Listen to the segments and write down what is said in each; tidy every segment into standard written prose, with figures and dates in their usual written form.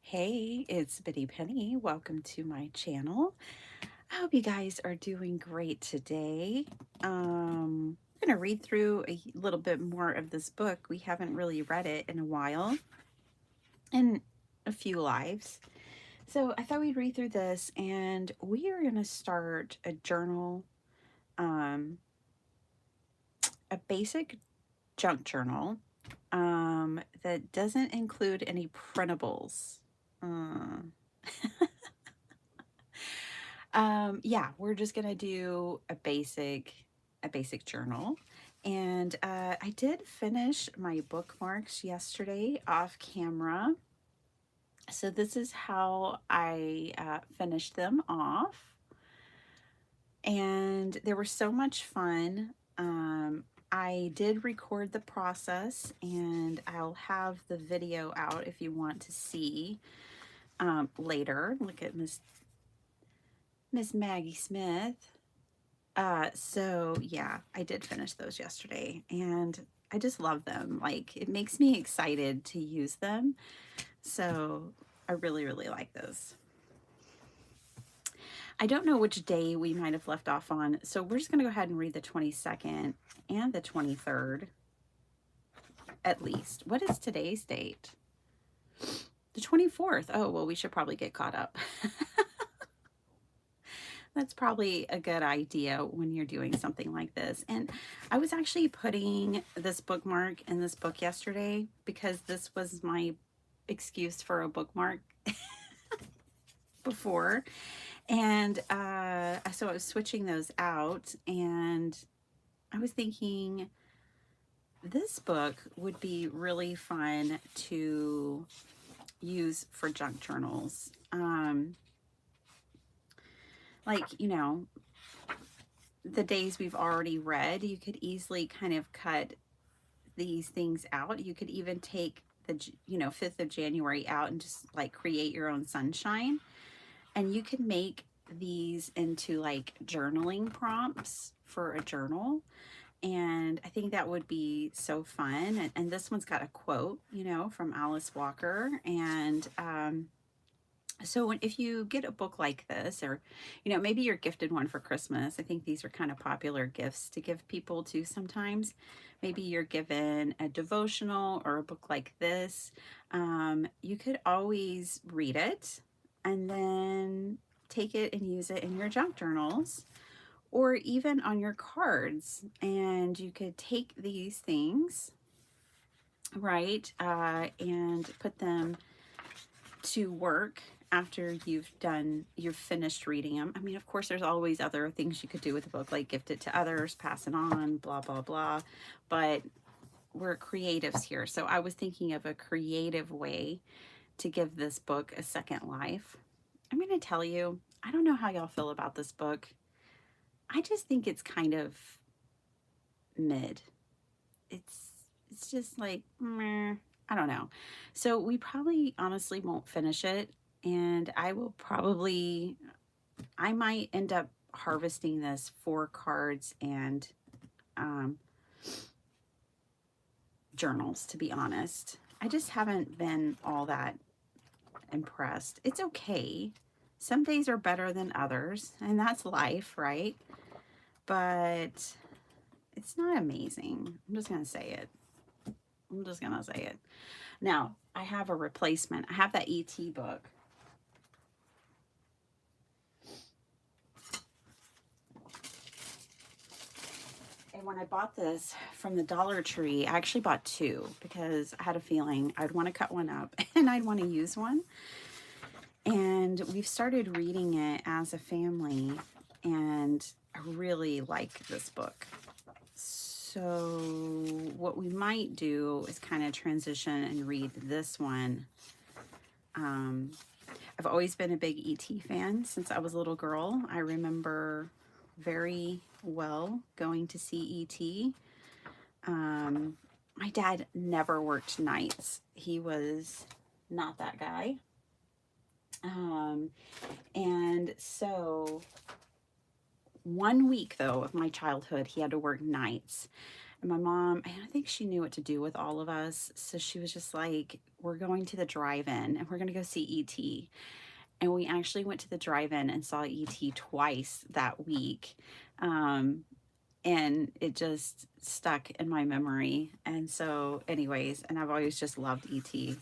Hey, it's Bitty Penny. Welcome to my channel. I hope you guys are doing great today. I'm going to read through a little bit more of this book. We haven't really read it in a while, in a few lives. So I thought we'd read through this, and we are going to start a journal, um, a basic junk journal that doesn't include any printables. Uh, yeah, we're just gonna do a basic journal. And I did finish my bookmarks yesterday off camera. So this is how I finished them off. And they were so much fun. I did record the process, and I'll have the video out if you want to see later. Look at Miss Maggie Smith. So yeah, I did finish those yesterday, and I just love them. Like, it makes me excited to use them. So I really, really like those. I don't know which day we might have left off on, so we're just going to go ahead and read the 22nd and the 23rd at least. What is today's date? The 24th. Oh, well, we should probably get caught up. That's probably a good idea when you're doing something like this. And I was actually putting this bookmark in this book yesterday because this was my excuse for a bookmark before. And so I was switching those out, and I was thinking this book would be really fun to use for junk journals. Like, the days we've already read, you could easily kind of cut these things out. You could even take the 5th of January out and just like create your own sunshine, and you could make these into like journaling prompts for a journal. And I think that would be so fun. And this one's got a quote, from Alice Walker. And so if you get a book like this, or maybe you're gifted one for Christmas, I think these are kind of popular gifts to give people too sometimes. Maybe you're given a devotional or a book like this. You could always read it and then take it and use it in your junk journals or even on your cards. And you could take these things, right, and put them to work after you've finished reading them. I mean, of course, there's always other things you could do with the book, like gift it to others, pass it on, blah, blah, blah. But we're creatives here. So I was thinking of a creative way to give this book a second life. I'm going to tell you, I don't know how y'all feel about this book. I just think it's kind of mid. It's just like, meh, I don't know. So we probably honestly won't finish it, and I might end up harvesting this for cards and um, journals, to be honest. I just haven't been all that impressed. It's okay. Some days are better than others, and that's life, right? But it's not amazing. I'm just going to say it. I'm just going to say it. Now, I have a replacement. I have that E.T. book. And when I bought this from the Dollar Tree, I actually bought two because I had a feeling I'd want to cut one up and I'd want to use one. And we've started reading it as a family, and I really like this book. So what we might do is kind of transition and read this one. I've always been a big E.T. fan since I was a little girl. I remember very well going to see E.T. My dad never worked nights. He was not that guy. And so 1 week, though, of my childhood, he had to work nights. And my mom, I think she knew what to do with all of us. So she was just like, we're going to the drive-in and we're going to go see E.T. And we actually went to the drive-in and saw E.T. twice that week. Um, and it just stuck in my memory. And so, anyways, and I've always just loved E.T.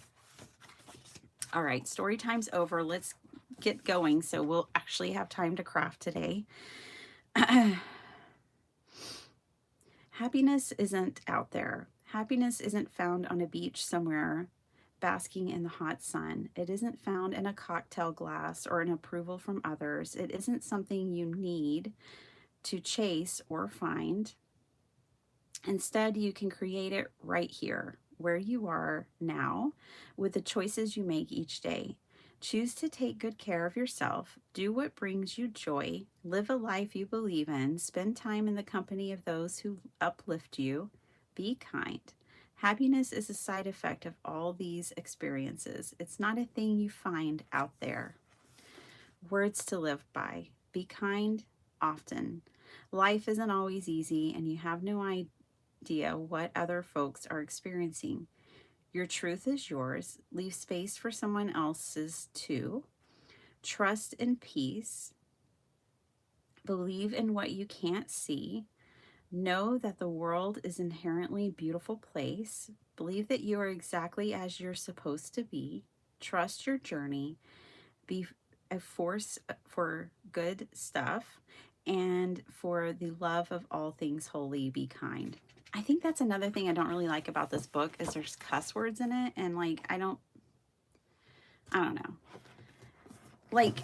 All right, story time's over. Let's get going so we'll actually have time to craft today. Happiness isn't out there. Happiness isn't found on a beach somewhere basking in the hot sun. It isn't found in a cocktail glass or an approval from others. It isn't something you need to chase or find. Instead, you can create it right here, where you are now, with the choices you make each day. Choose to take good care of yourself, do what brings you joy, live a life you believe in, spend time in the company of those who uplift you, be kind. Happiness is a side effect of all these experiences. It's not a thing you find out there. Words to live by. Be kind often. Life isn't always easy, and you have no idea what other folks are experiencing. Your truth is yours. Leave space for someone else's too. Trust in peace. Believe in what you can't see. Know that the world is inherently a beautiful place. Believe that you are exactly as you're supposed to be. Trust your journey. Be a force for good stuff, and for the love of all things holy, be kind. I think that's another thing I don't really like about this book is there's cuss words in it, and like I don't know. Like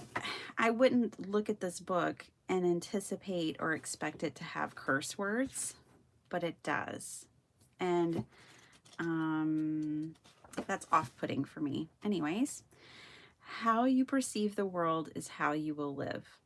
I wouldn't look at this book and anticipate or expect it to have curse words, but it does. And that's off-putting for me. Anyways, how you perceive the world is how you will live.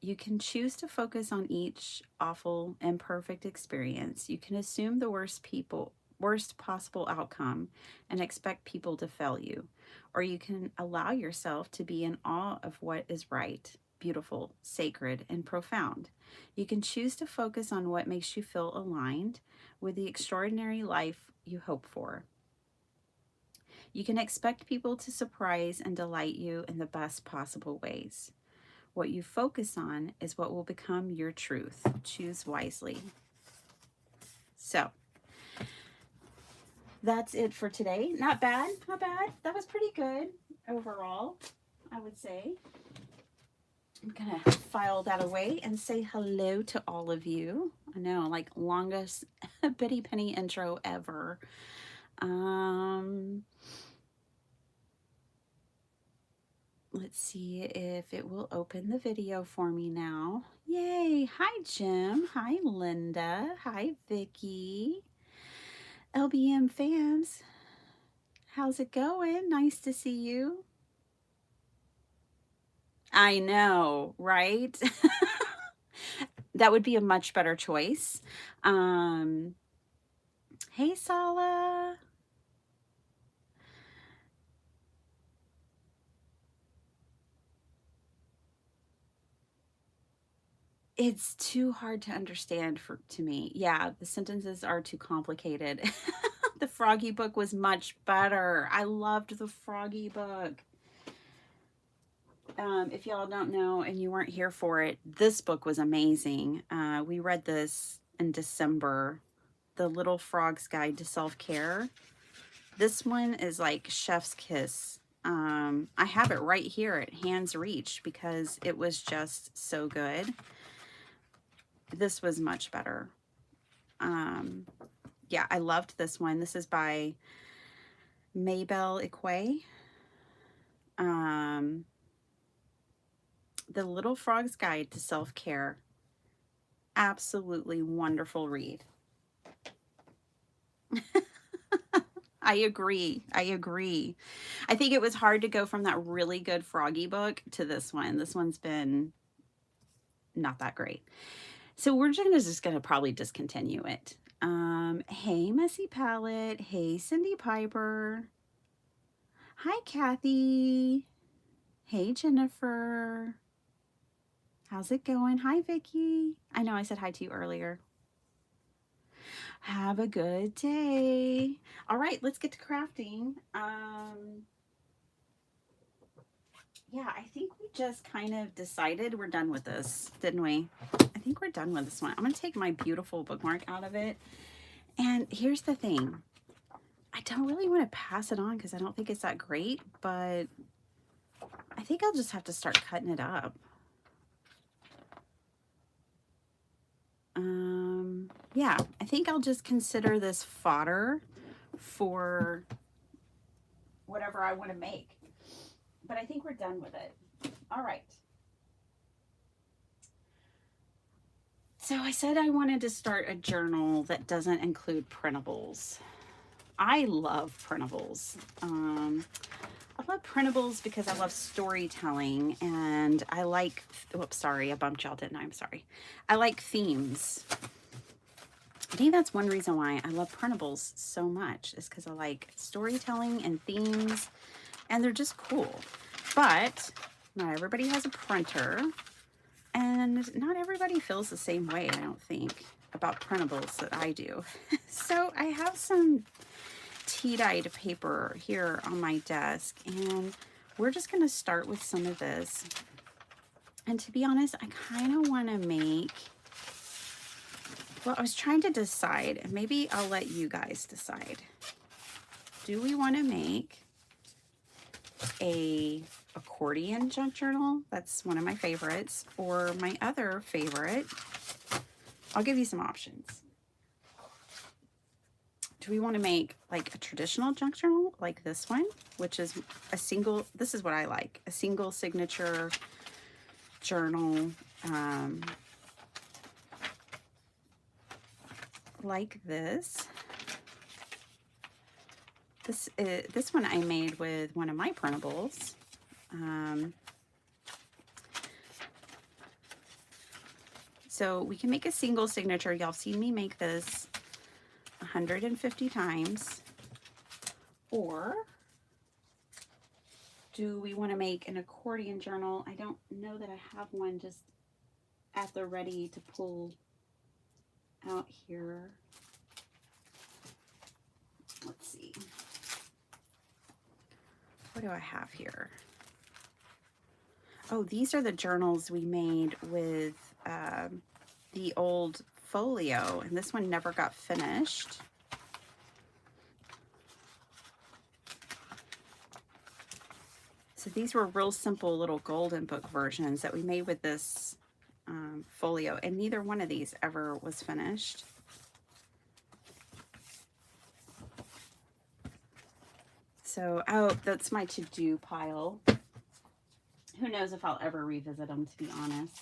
You can choose to focus on each awful, imperfect experience. You can assume the worst possible outcome and expect people to fail you. Or you can allow yourself to be in awe of what is right, beautiful, sacred, and profound. You can choose to focus on what makes you feel aligned with the extraordinary life you hope for. You can expect people to surprise and delight you in the best possible ways. What you focus on is what will become your truth. Choose wisely. So that's it for today. Not bad, not bad. That was pretty good overall, I would say. I'm going to file that away and say hello to all of you. I know, like longest bitty penny intro ever. Let's see if it will open the video for me now. Yay! Hi, Jim. Hi, Linda. Hi, Vicky. LBM fans, how's it going? Nice to see you. I know, right? That would be a much better choice. Hey, Sala. It's too hard to understand to me. Yeah, the sentences are too complicated. The Froggy book was much better. I loved the Froggy book. If y'all don't know and you weren't here for it, this book was amazing. We read this in December, The Little Frog's Guide to Self-Care. This one is like chef's kiss. I have it right here at hand's reach because it was just so good. This was much better. Yeah, I loved this one. This is by Maybelle Equay. The Little Frog's Guide to Self-Care. Absolutely wonderful read. I agree. I agree. I think it was hard to go from that really good Froggy book to this one. This one's been not that great. So we're just gonna probably discontinue it. Hey, Messy Palette. Hey, Cindy Piper. Hi, Kathy. Hey, Jennifer. How's it going? Hi, Vicky. I know I said hi to you earlier. Have a good day. All right, let's get to crafting. Yeah, I think we just kind of decided we're done with this, didn't we? I think we're done with this one. I'm going to take my beautiful bookmark out of it. And here's the thing. I don't really want to pass it on because I don't think it's that great, but I think I'll just have to start cutting it up. Yeah, I think I'll just consider this fodder for whatever I want to make. But I think we're done with it. All right. So I said I wanted to start a journal that doesn't include printables. I love printables. I love printables because I love storytelling and I like, whoops, sorry, I bumped y'all, didn't I? I'm sorry. I like themes. I think that's one reason why I love printables so much is because I like storytelling and themes and they're just cool. But not everybody has a printer and not everybody feels the same way, I don't think, about printables that I do. So I have some tea-dyed paper here on my desk and we're just going to start with some of this. And to be honest, I kind of want to make, well, I was trying to decide, and maybe I'll let you guys decide. Do we want to make a accordion junk journal? That's one of my favorites. Or my other favorite, I'll give you some options. Do we want to make like a traditional junk journal like this one, which is a single, this is what I like, a single signature journal, like this. This one I made with one of my printables. So we can make a single signature. Y'all have seen me make this 150 times. Or do we want to make an accordion journal? I don't know that I have one just at the ready to pull out here. Let's see. What do I have here? Oh, these are the journals we made with the old folio, and this one never got finished. So these were real simple little golden book versions that we made with this folio, and neither one of these ever was finished. So, oh, that's my to-do pile. Who knows if I'll ever revisit them, to be honest.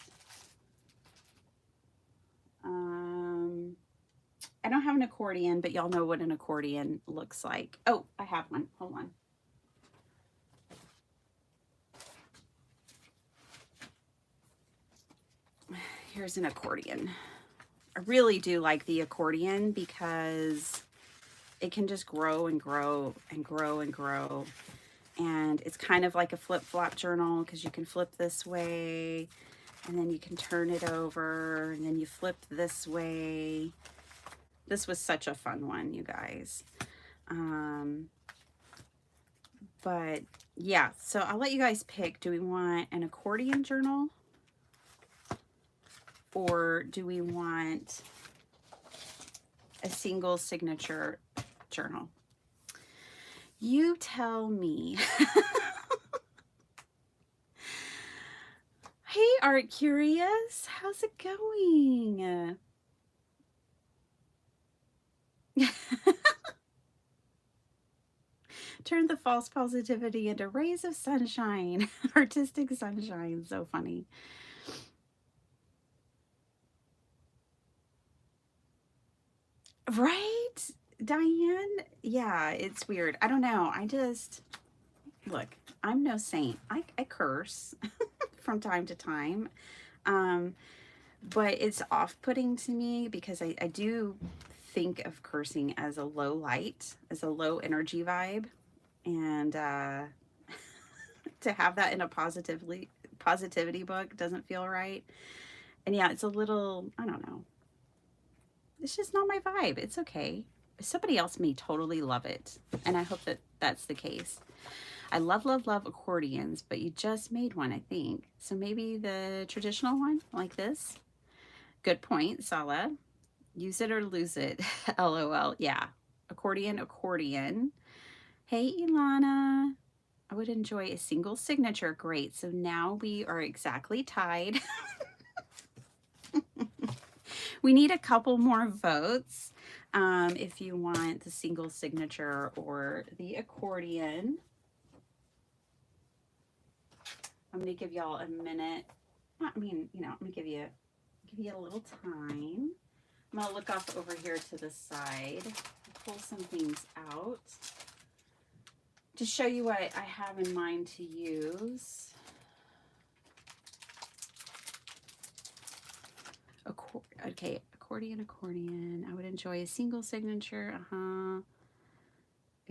I don't have an accordion, but y'all know what an accordion looks like. Oh, I have one. Hold on. Here's an accordion. I really do like the accordion because it can just grow and grow and grow and grow. And it's kind of like a flip-flop journal because you can flip this way and then you can turn it over and then you flip this way. This was such a fun one, you guys. But yeah, so I'll let you guys pick. Do we want an accordion journal? Or do we want a single signature journal? You tell me. Hey, Art Curious, how's it going? Turn the false positivity into rays of sunshine. Artistic sunshine, so funny. Right, Diane? Yeah, it's weird. I don't know. I just, look, I'm no saint. I curse from time to time. But it's off-putting to me because I do think of cursing as a low light, as a low energy vibe. And to have that in a positivity book doesn't feel right. And yeah, it's a little, I don't know. It's just not my vibe. It's okay. Somebody else may totally love it. And I hope that that's the case. I love, love, love accordions, but you just made one, I think. So maybe the traditional one like this. Good point, Sala. Use it or lose it. LOL. Yeah. Accordion, accordion. Hey, Ilana. I would enjoy a single signature. Great. So now we are exactly tied. We need a couple more votes if you want the single signature or the accordion. I'm going to give y'all a minute. I mean, you know, I'm going to give you a little time. I'm going to look off over here to the side, pull some things out to show you what I have in mind to use. Okay, accordion, accordion. I would enjoy a single signature. A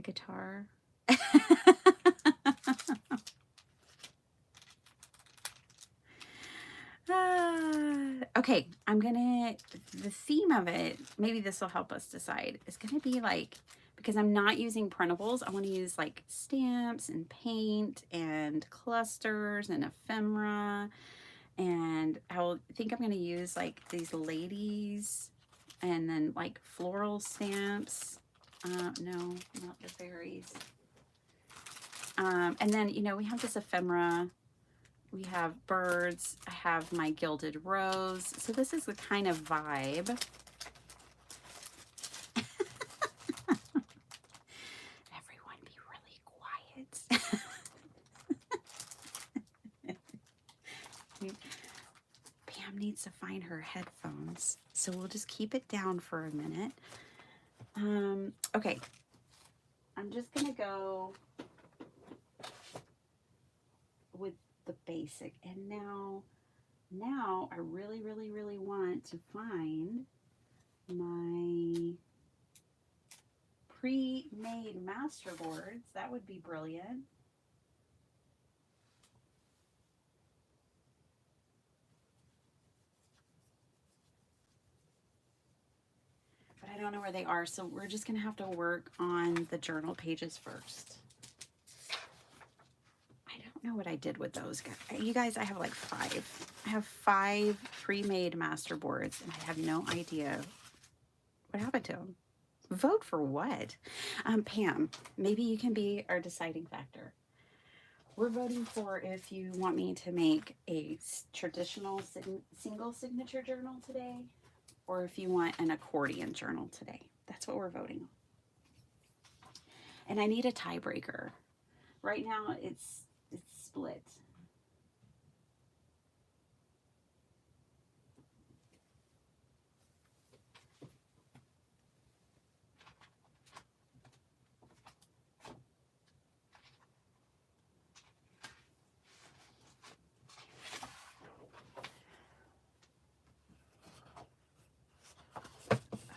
guitar. Okay, the theme of it, maybe this will help us decide, is gonna be like, because I'm not using printables, I want to use like stamps and paint and clusters and ephemera. And I think I'm going to use like these ladies and then like floral stamps. No, not the fairies. And then, you know, we have this ephemera. We have birds. I have my gilded rose. So this is the kind of vibe. Everyone be really quiet. Pam needs to find her headphones, so we'll just keep it down for a minute. Okay, I'm just gonna go with the basic, and now I really, really, really want to find my pre-made masterboards. That would be brilliant. But I don't know where they are, so we're just gonna have to work on the journal pages first. I don't know what I did with those guys. You guys, I have like 5. I have 5 pre-made masterboards, and I have no idea what happened to them. Vote for what? Pam, maybe you can be our deciding factor. We're voting for if you want me to make a traditional single signature journal today, or if you want an accordion journal today. That's what we're voting on. And I need a tiebreaker. Right now it's split.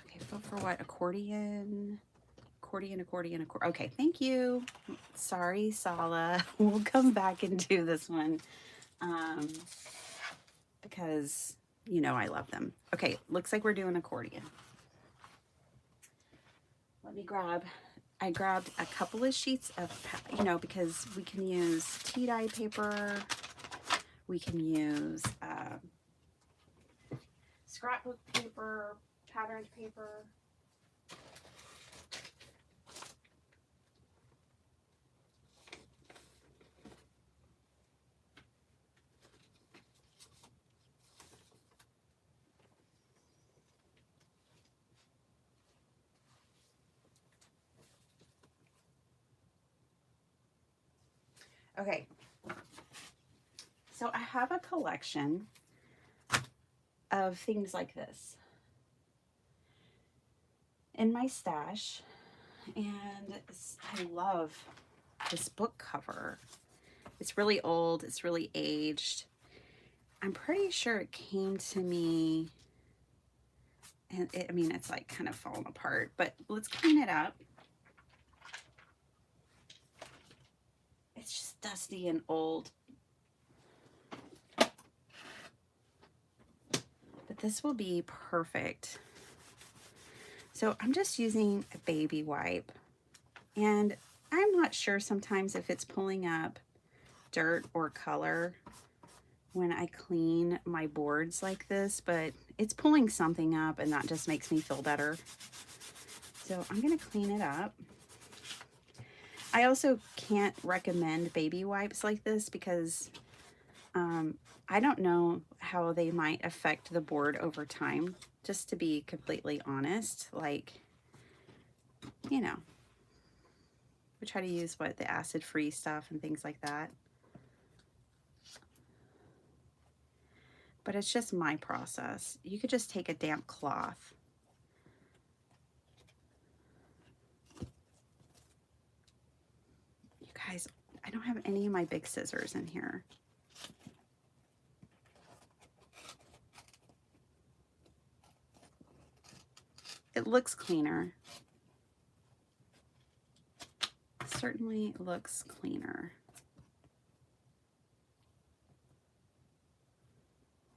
Okay, vote for what? Accordion. Accordion. Okay, thank you. Sorry, Sala. We'll come back and do this one because you know I love them. Okay, looks like we're doing accordion. Let me I grabbed a couple of sheets of, you know, because we can use tea dye paper. We can use scrapbook paper, patterned paper. Okay, so I have a collection of things like this in my stash, and I love this book cover. It's really old, it's really aged. I'm pretty sure it came to me, and I mean, it's like kind of fallen apart, but let's clean it up. It's just dusty and old. But this will be perfect So I'm just using a baby wipe, and I'm not sure sometimes if it's pulling up dirt or color when I clean my boards like this, but it's pulling something up, and that just makes me feel better. So I'm gonna clean it up. I also can't recommend baby wipes like this because I don't know how they might affect the board over time, just to be completely honest. Like, you know, we try to use the acid-free stuff and things like that. But it's just my process. You could just take a damp cloth. You guys, I don't have any of my big scissors in here. It looks cleaner. Certainly looks cleaner.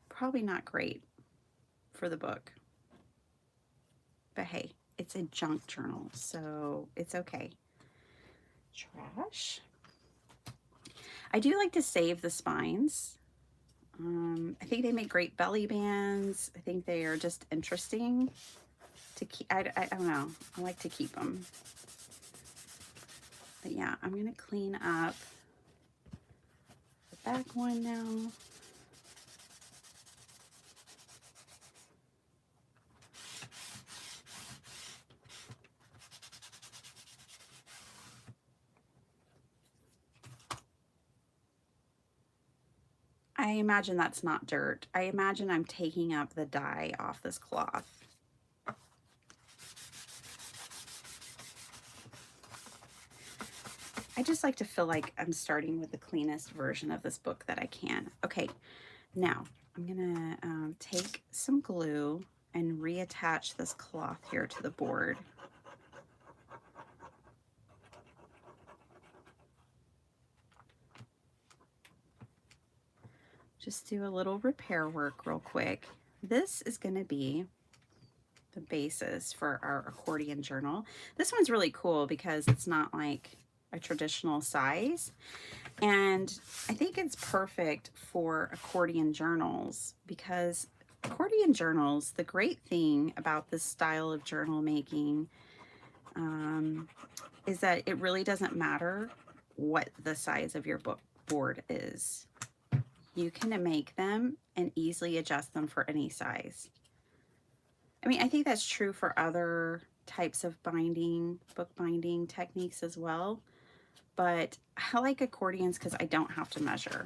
Probably not great for the book. But hey, it's a junk journal, so it's okay. Trash. I do like to save the spines. I think they make great belly bands. I think they are just interesting to keep. I don't know. I like to keep them. But yeah, I'm going to clean up the back one now. I imagine that's not dirt. I imagine I'm taking up the dye off this cloth. I just like to feel like I'm starting with the cleanest version of this book that I can. Okay, now I'm gonna take some glue and reattach this cloth here to the board. Just do a little repair work real quick. This is going to be the basis for our accordion journal. This one's really cool because it's not like a traditional size, and I think it's perfect for accordion journals because accordion journals, the great thing about this style of journal making is that it really doesn't matter what the size of your book board is. You can make them and easily adjust them for any size. I mean, I think that's true for other types of binding, book binding techniques as well, but I like accordions because I don't have to measure.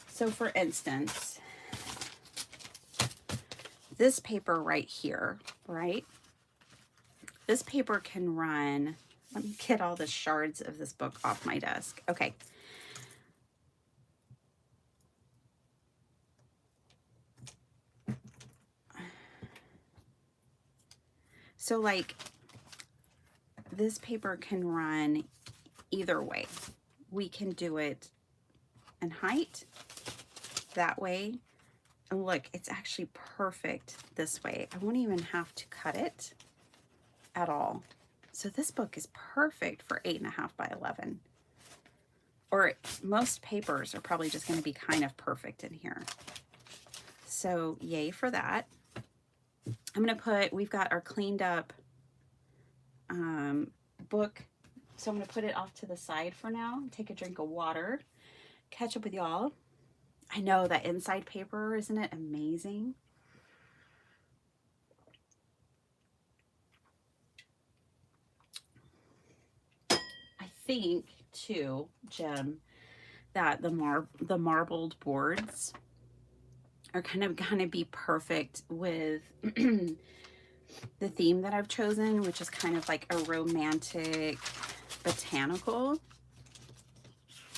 So for instance, this paper right here, right? This paper can run, let me get all the shards of this book off my desk. Okay. So like this paper can run either way. We can do it in height that way. And look, it's actually perfect this way. I won't even have to cut it at all. So this book is perfect for 8.5 by 11. Or most papers are probably just going to be kind of perfect in here. So yay for that. I'm going to put, we've got our cleaned up book. So I'm going to put it off to the side for now. Take a drink of water. Catch up with y'all. I know that inside paper, isn't it amazing? I think too, Jim, that the marbled boards are kind of gonna be perfect with the theme that I've chosen, which is kind of like a romantic botanical.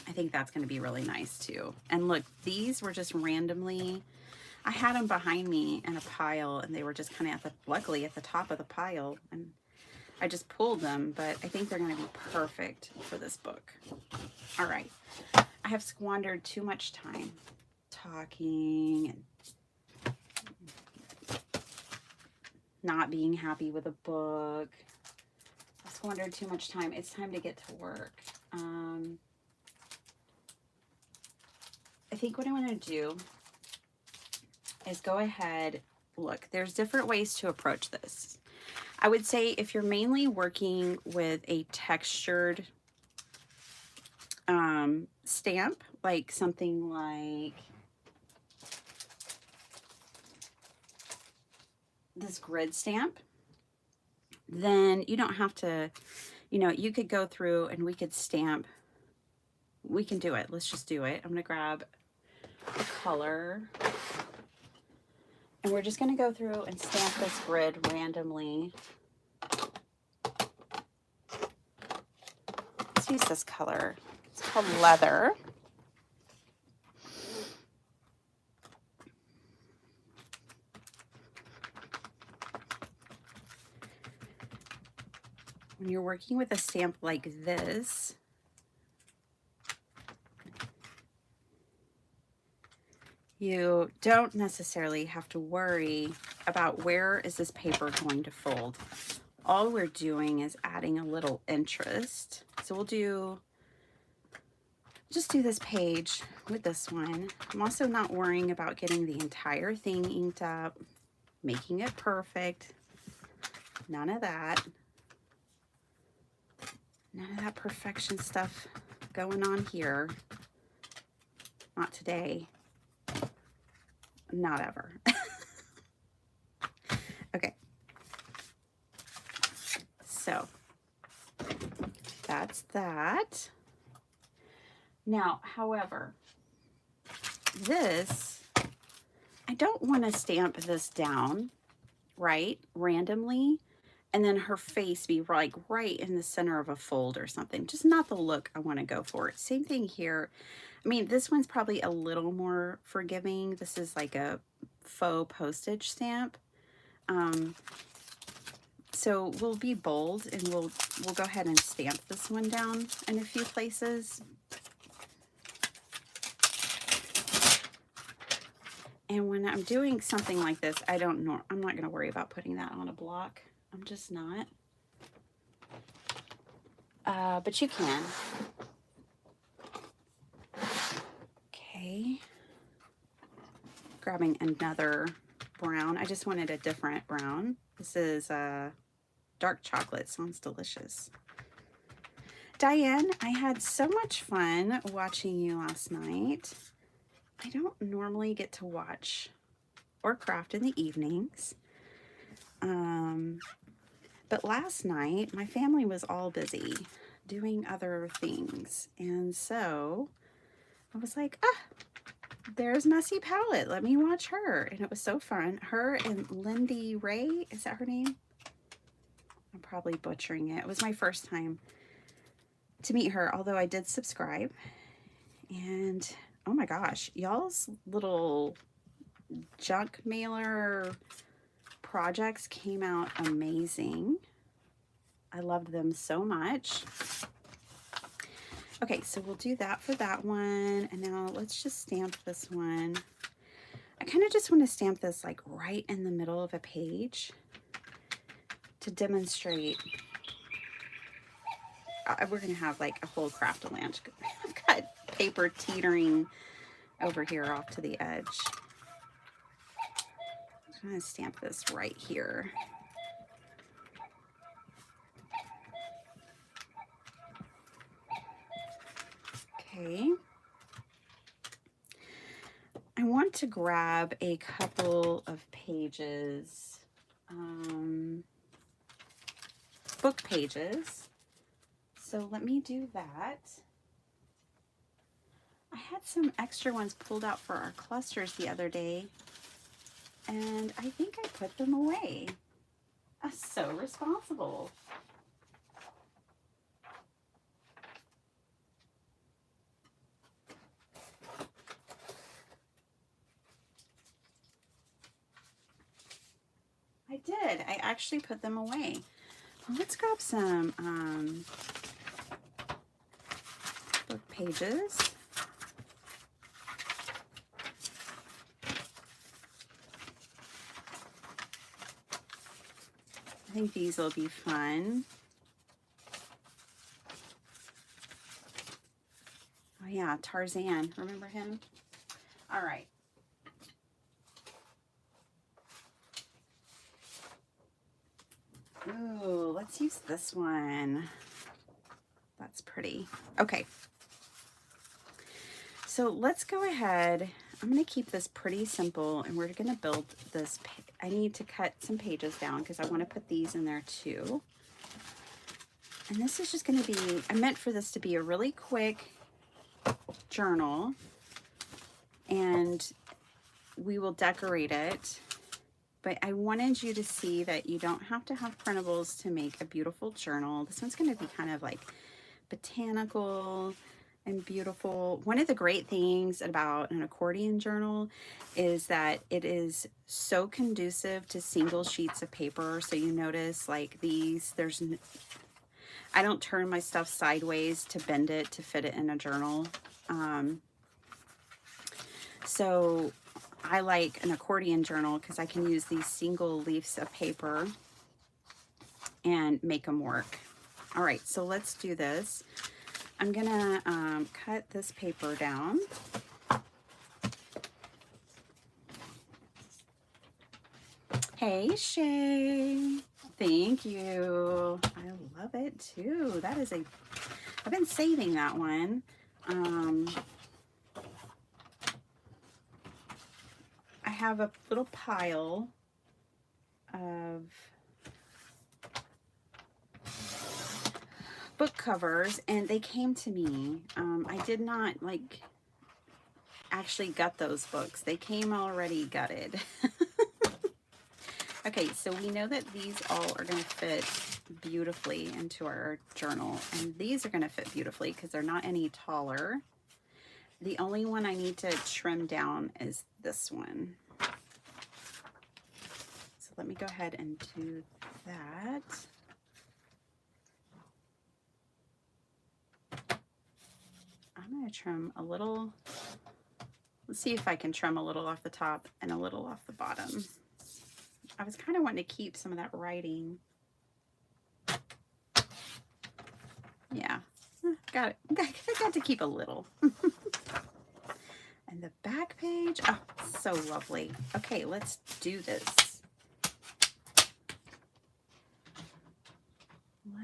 I think that's going to be really nice too. And look, these were just randomly, I had them behind me in a pile, and they were just kind of luckily at the top of the pile, and I just pulled them, but I think they're going to be perfect for this book. All right. I have squandered too much time talking and not being happy with a book. I squandered too much time. It's time to get to work. I think what I want to do is go ahead. Look, there's different ways to approach this. I would say if you're mainly working with a textured stamp, like something like this grid stamp, then you don't have to, you know, you could go through and we could stamp. We can do it. Let's just do it. I'm going to grab a color and we're just going to go through and stamp this grid randomly. Let's use this color. It's called Leather. When you're working with a stamp like this, you don't necessarily have to worry about where is this paper going to fold. All we're doing is adding a little interest. So we'll just do this page with this one. I'm also not worrying about getting the entire thing inked up, making it perfect. None of that. None of that perfection stuff going on here. Not today. Not ever. Okay. So that's that. Now, however, this, I don't want to stamp this down, right, randomly, and then her face be like right in the center of a fold or something. Just not the look I want to go for. Same thing here. I mean, this one's probably a little more forgiving. This is like a faux postage stamp. So we'll be bold and we'll go ahead and stamp this one down in a few places. And when I'm doing something like this, I'm not going to worry about putting that on a block. I'm just not. But you can. Okay. Grabbing another brown. I just wanted a different brown. This is dark chocolate. Sounds delicious. Diane, I had so much fun watching you last night. I don't normally get to watch or craft in the evenings. But last night, my family was all busy doing other things. And so I was like, there's Messy Palette. Let me watch her. And it was so fun. Her and Lindy Ray, is that her name? I'm probably butchering it. It was my first time to meet her, although I did subscribe. And oh my gosh, y'all's little junk mailer projects came out amazing. I loved them so much. Okay, so we'll do that for that one. And now let's just stamp this one. I kind of just want to stamp this like right in the middle of a page to demonstrate. We're going to have like a whole craft-a-land. I've got paper teetering over here off to the edge. I'm going to stamp this right here. Okay. I want to grab a couple of pages, book pages. So let me do that. I had some extra ones pulled out for our clusters the other day, and I think I put them away. I'm so responsible. I did. I actually put them away. Well, let's grab some book pages. think these will be fun. Oh yeah, Tarzan. Remember him? All right. Ooh, let's use this one. That's pretty. Okay. So let's go ahead. I'm going to keep this pretty simple, and we're going to build this. I need to cut some pages down because I want to put these in there too. And this is just going to be, I meant for this to be a really quick journal, and we will decorate it. But I wanted you to see that you don't have to have printables to make a beautiful journal. This one's going to be kind of like botanical and beautiful. One of the great things about an accordion journal is that it is so conducive to single sheets of paper. So you notice like these, I don't turn my stuff sideways to bend it to fit it in a journal. So I like an accordion journal because I can use these single leaves of paper and make them work. All right, so let's do this. I'm gonna cut this paper down. Hey, Shay. Thank you. I love it too. That is I've been saving that one. I have a little pile of book covers, and they came to me. I did not actually gut those books. They came already gutted. Okay, so we know that these all are going to fit beautifully into our journal, and these are going to fit beautifully because they're not any taller. The only one I need to trim down is this one. So let me go ahead and do that. I'm going to trim a little. Let's see if I can trim a little off the top and a little off the bottom. I was kind of wanting to keep some of that writing. Yeah, got it. I got to keep a little. And the back page, oh, so lovely. Okay, let's do this.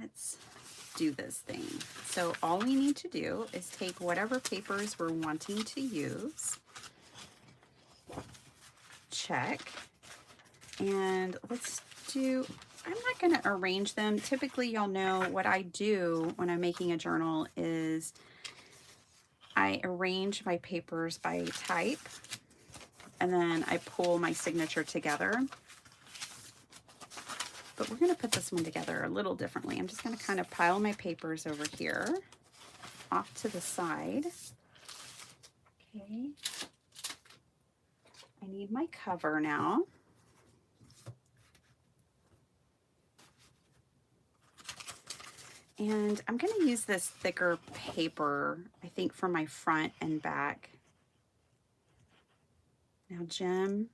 Let's do this thing. So all we need to do is take whatever papers we're wanting to use. Check. And let's do, I'm not going to arrange them. Typically, y'all know what I do when I'm making a journal is I arrange my papers by type, and then I pull my signature together. But we're going to put this one together a little differently. I'm just going to kind of pile my papers over here, off to the side. Okay. I need my cover now. And I'm going to use this thicker paper, I think, for my front and back. Now, Jim,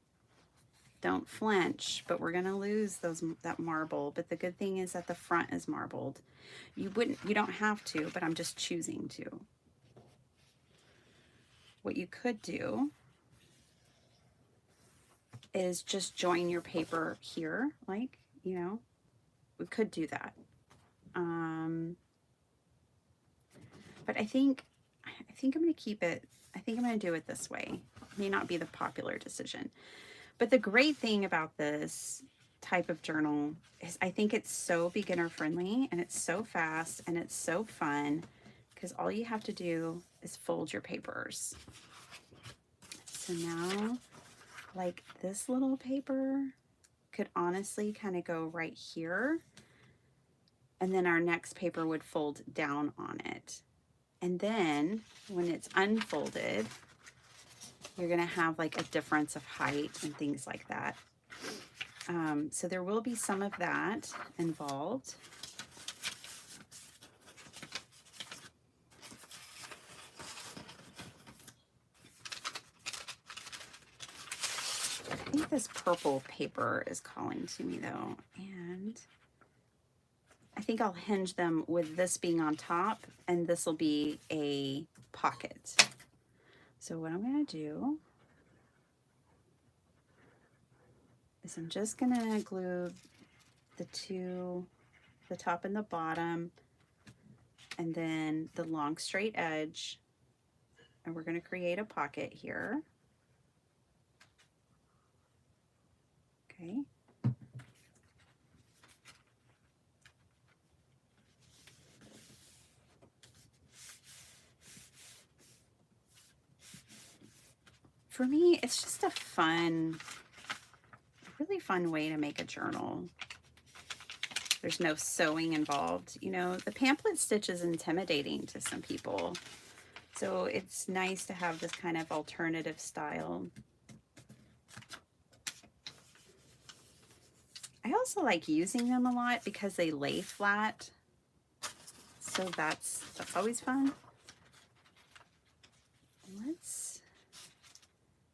don't flinch, but we're going to lose that marble. But the good thing is that the front is marbled. You don't have to, but I'm just choosing to. What you could do is just join your paper here, like, you know, we could do that. But I think I'm going to keep it, I think I'm going to do it this way. It may not be the popular decision. But the great thing about this type of journal is I think it's so beginner friendly, and it's so fast, and it's so fun, because all you have to do is fold your papers. So now, like, this little paper could honestly kind of go right here, and then our next paper would fold down on it. And then when it's unfolded, you're going to have like a difference of height and things like that. So there will be some of that involved. I think this purple paper is calling to me though. And think I'll hinge them with this being on top, and this will be a pocket. So what I'm going to do is I'm just going to glue the top and the bottom, and then the long straight edge, and we're going to create a pocket here. Okay. For me, it's just a really fun way to make a journal. There's no sewing involved. You know, the pamphlet stitch is intimidating to some people. So it's nice to have this kind of alternative style. I also like using them a lot because they lay flat. So that's always fun. Let's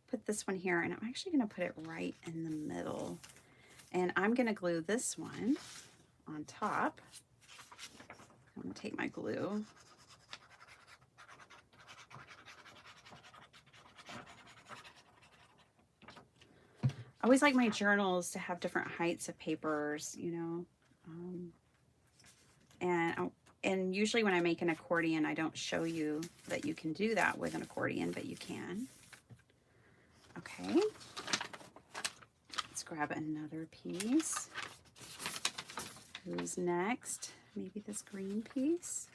put this one here, and I'm actually going to put it right in the middle. And I'm going to glue this one on top. I'm going to take my glue. I always like my journals to have different heights of papers, you know. And usually when I make an accordion, I don't show you that you can do that with an accordion, but you can. Okay. Let's grab another piece. Who's next? Maybe this green piece.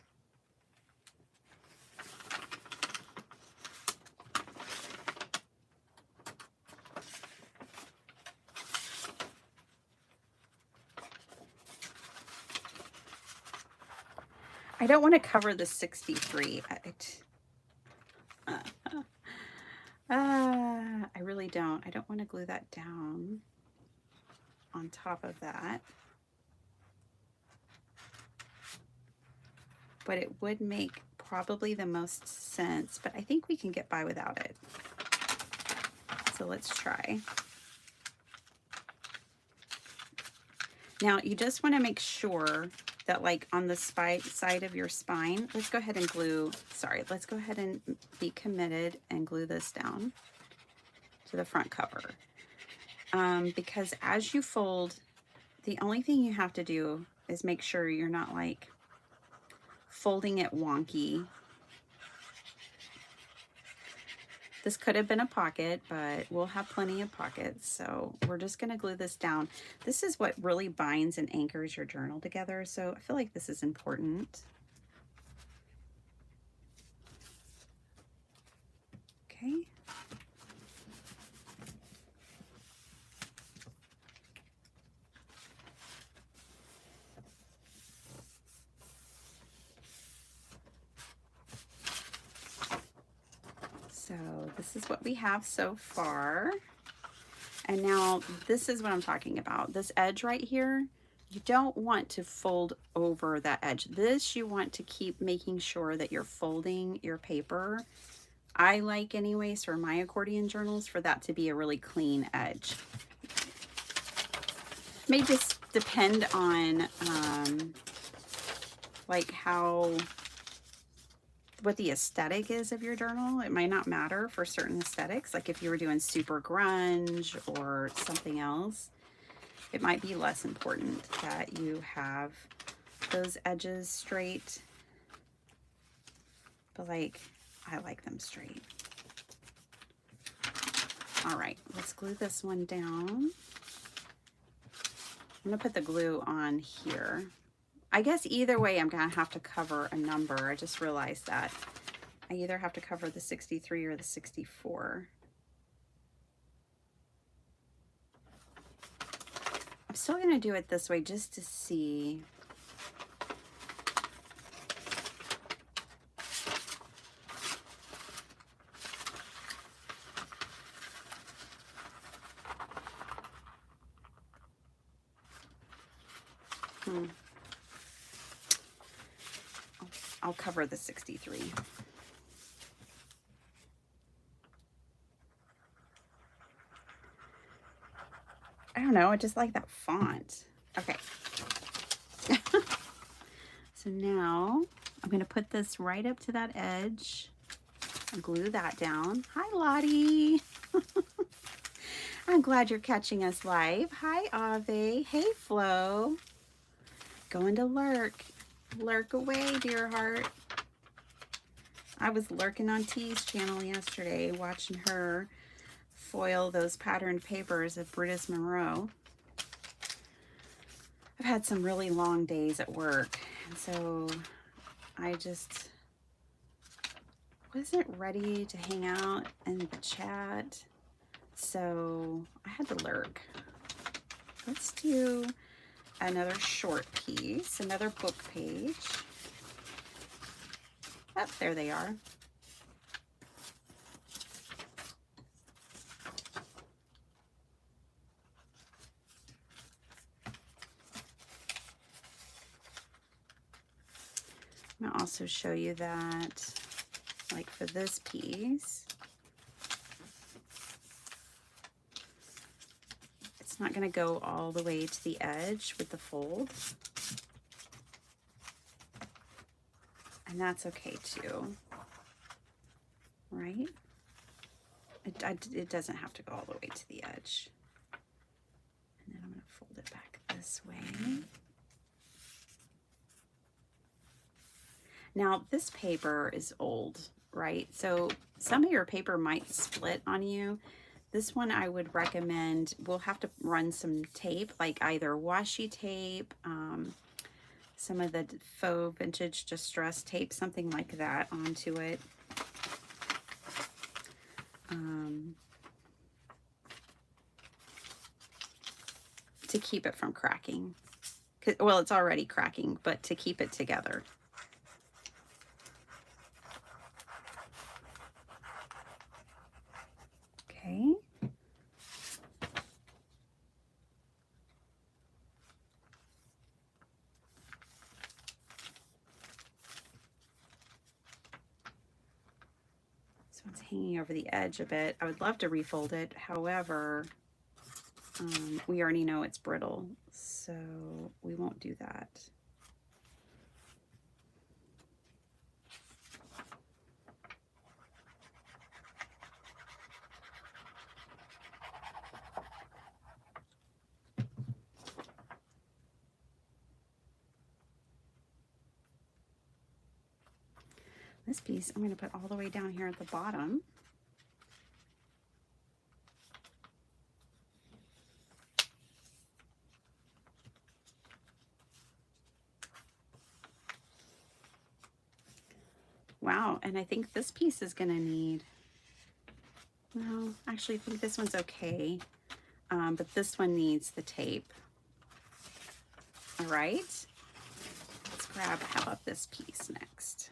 I don't want to cover the 63. I really don't. I don't want to glue that down on top of that. But it would make probably the most sense, but I think we can get by without it. So let's try. Now you just want to make sure that, like, on the side of your spine, let's go ahead and be committed and glue this down to the front cover. Because as you fold, the only thing you have to do is make sure you're not like folding it wonky. This could have been a pocket, but we'll have plenty of pockets. So we're just going to glue this down. This is what really binds and anchors your journal together. So I feel like this is important. Okay. So this is what we have so far. And now this is what I'm talking about. This edge right here, you don't want to fold over that edge. This you want to keep making sure that you're folding your paper. I like anyways for my accordion journals for that to be a really clean edge. May just depend on like what the aesthetic is of your journal. It might not matter for certain aesthetics. Like if you were doing super grunge or something else, it might be less important that you have those edges straight. But like, I like them straight. All right, let's glue this one down. I'm gonna put the glue on here. I guess either way, I'm gonna have to cover a number. I just realized that. I either have to cover the 63 or the 64. I'm still gonna do it this way just to see. I'll cover the 63. I don't know, I just like that font. Okay. So now I'm going to put this right up to that edge and glue that down. Hi, Lottie. I'm glad you're catching us live. Hi, Ave. Hey, Flo. Going to lurk. Lurk away, dear heart. I was lurking on T's channel yesterday, watching her foil those patterned papers of Brutus Monroe. I've had some really long days at work, and so I just wasn't ready to hang out and chat, so I had to lurk. Let's do another short piece, another book page. Oh, there they are. I'm going to also show you that, like for this piece, it's not going to go all the way to the edge with the fold. And that's okay too, right? It doesn't have to go all the way to the edge. And then I'm going to fold it back this way. Now this paper is old, right? So some of your paper might split on you. This one I would recommend, we'll have to run some tape, like either washi tape, some of the faux vintage distress tape, something like that onto it. To keep it from cracking. Well, it's already cracking, but to keep it together. Okay. So it's hanging over the edge a bit. I would love to refold it. However, we already know it's brittle, so we won't do that. This piece I'm going to put all the way down here at the bottom. Wow, and I think this piece is going to need, well, actually I think this one's okay, but this one needs the tape. All right, let's grab, how about this piece next?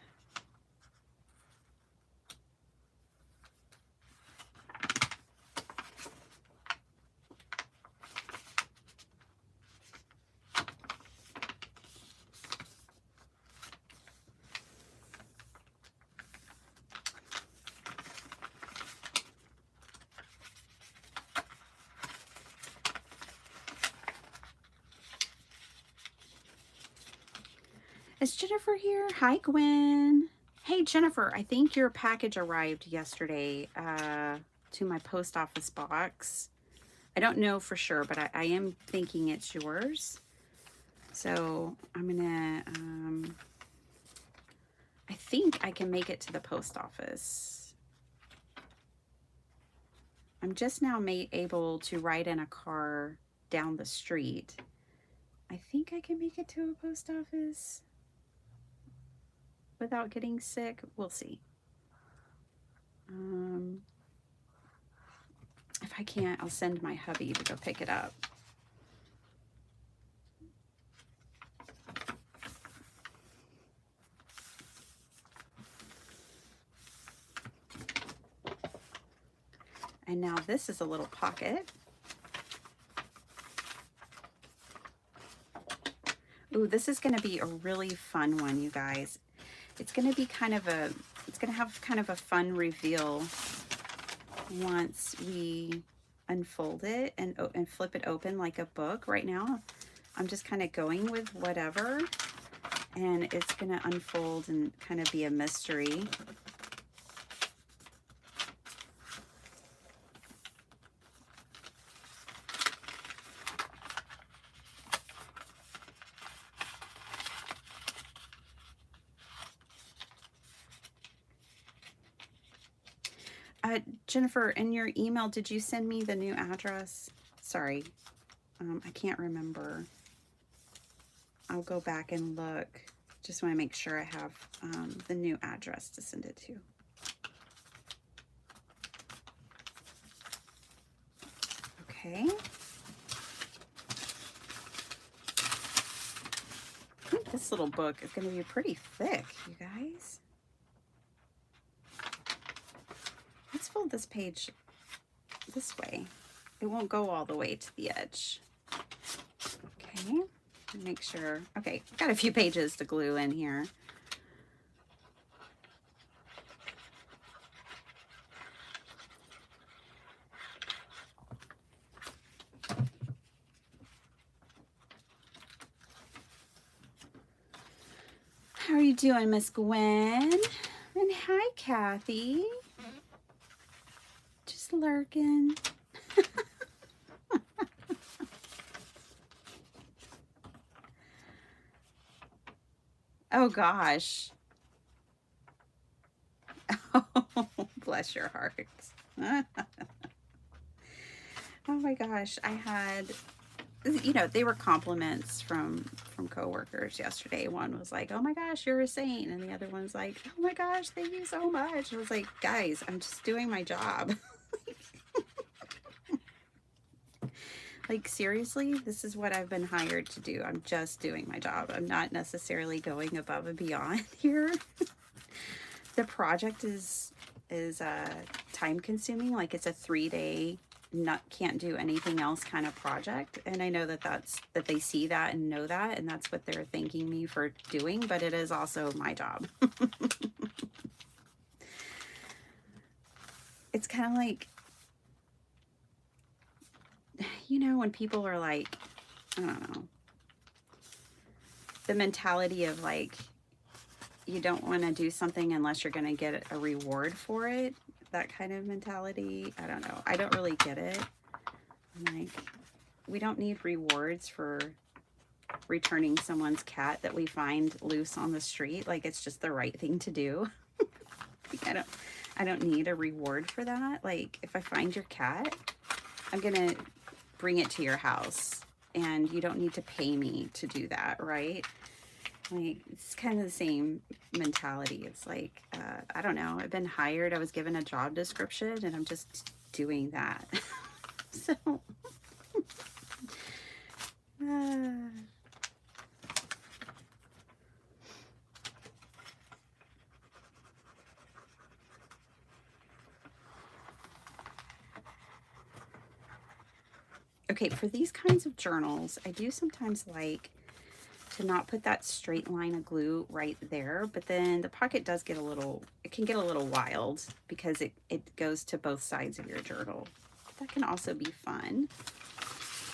Is Jennifer here? Hi, Gwen. Hey, Jennifer, I think your package arrived yesterday to my post office box. I don't know for sure, but I am thinking it's yours. So I'm gonna, I think I can make it to the post office. I'm just now able to ride in a car down the street. I think I can make it to a post office without getting sick. We'll see. If I can't, I'll send my hubby to go pick it up. And now this is a little pocket. Ooh, this is going to be a really fun one, you guys. It's going to be kind of a, it's going to have kind of a fun reveal once we unfold it and flip it open like a book. Right now, I'm just kind of going with whatever. and it's going to unfold and kind of be a mystery. Jennifer, in your email, did you send me the new address? Sorry, I can't remember. I'll go back and look. Just want to make sure I have the new address to send it to. Okay. I think this little book is going to be pretty thick, you guys. Let's fold this page this way. It won't go all the way to the edge. Okay, make sure. Okay, got a few pages to glue in here. How are you doing, Miss Gwen? And hi, Kathy. Just lurking. Oh gosh. Oh, bless your heart. Oh my gosh, I had, you know, they were compliments from coworkers yesterday. One was like, "Oh my gosh, you're a saint," and the other one's like, "Oh my gosh, thank you so much." I was like, guys, I'm just doing my job. Like, seriously, this is what I've been hired to do. I'm just doing my job. I'm not necessarily going above and beyond here. The project is time consuming. Like, it's a 3-day can't do anything else kind of project, and I know that they see that and know that, and that's what they're thanking me for doing, but it is also my job. It's kind of like, you know, when people are like, I don't know, the mentality of like, you don't want to do something unless you're going to get a reward for it. That kind of mentality. I don't know. I don't really get it. Like, we don't need rewards for returning someone's cat that we find loose on the street. Like, it's just the right thing to do. Like, I don't need a reward for that. Like, if I find your cat, I'm going to bring it to your house, and you don't need to pay me to do that, right? Like, it's kind of the same mentality. It's like, I don't know, I've been hired, I was given a job description, and I'm just doing that. So, okay, for these kinds of journals, I do sometimes like to not put that straight line of glue right there, but then the pocket does get a little, it can get a little wild because it goes to both sides of your journal. That can also be fun.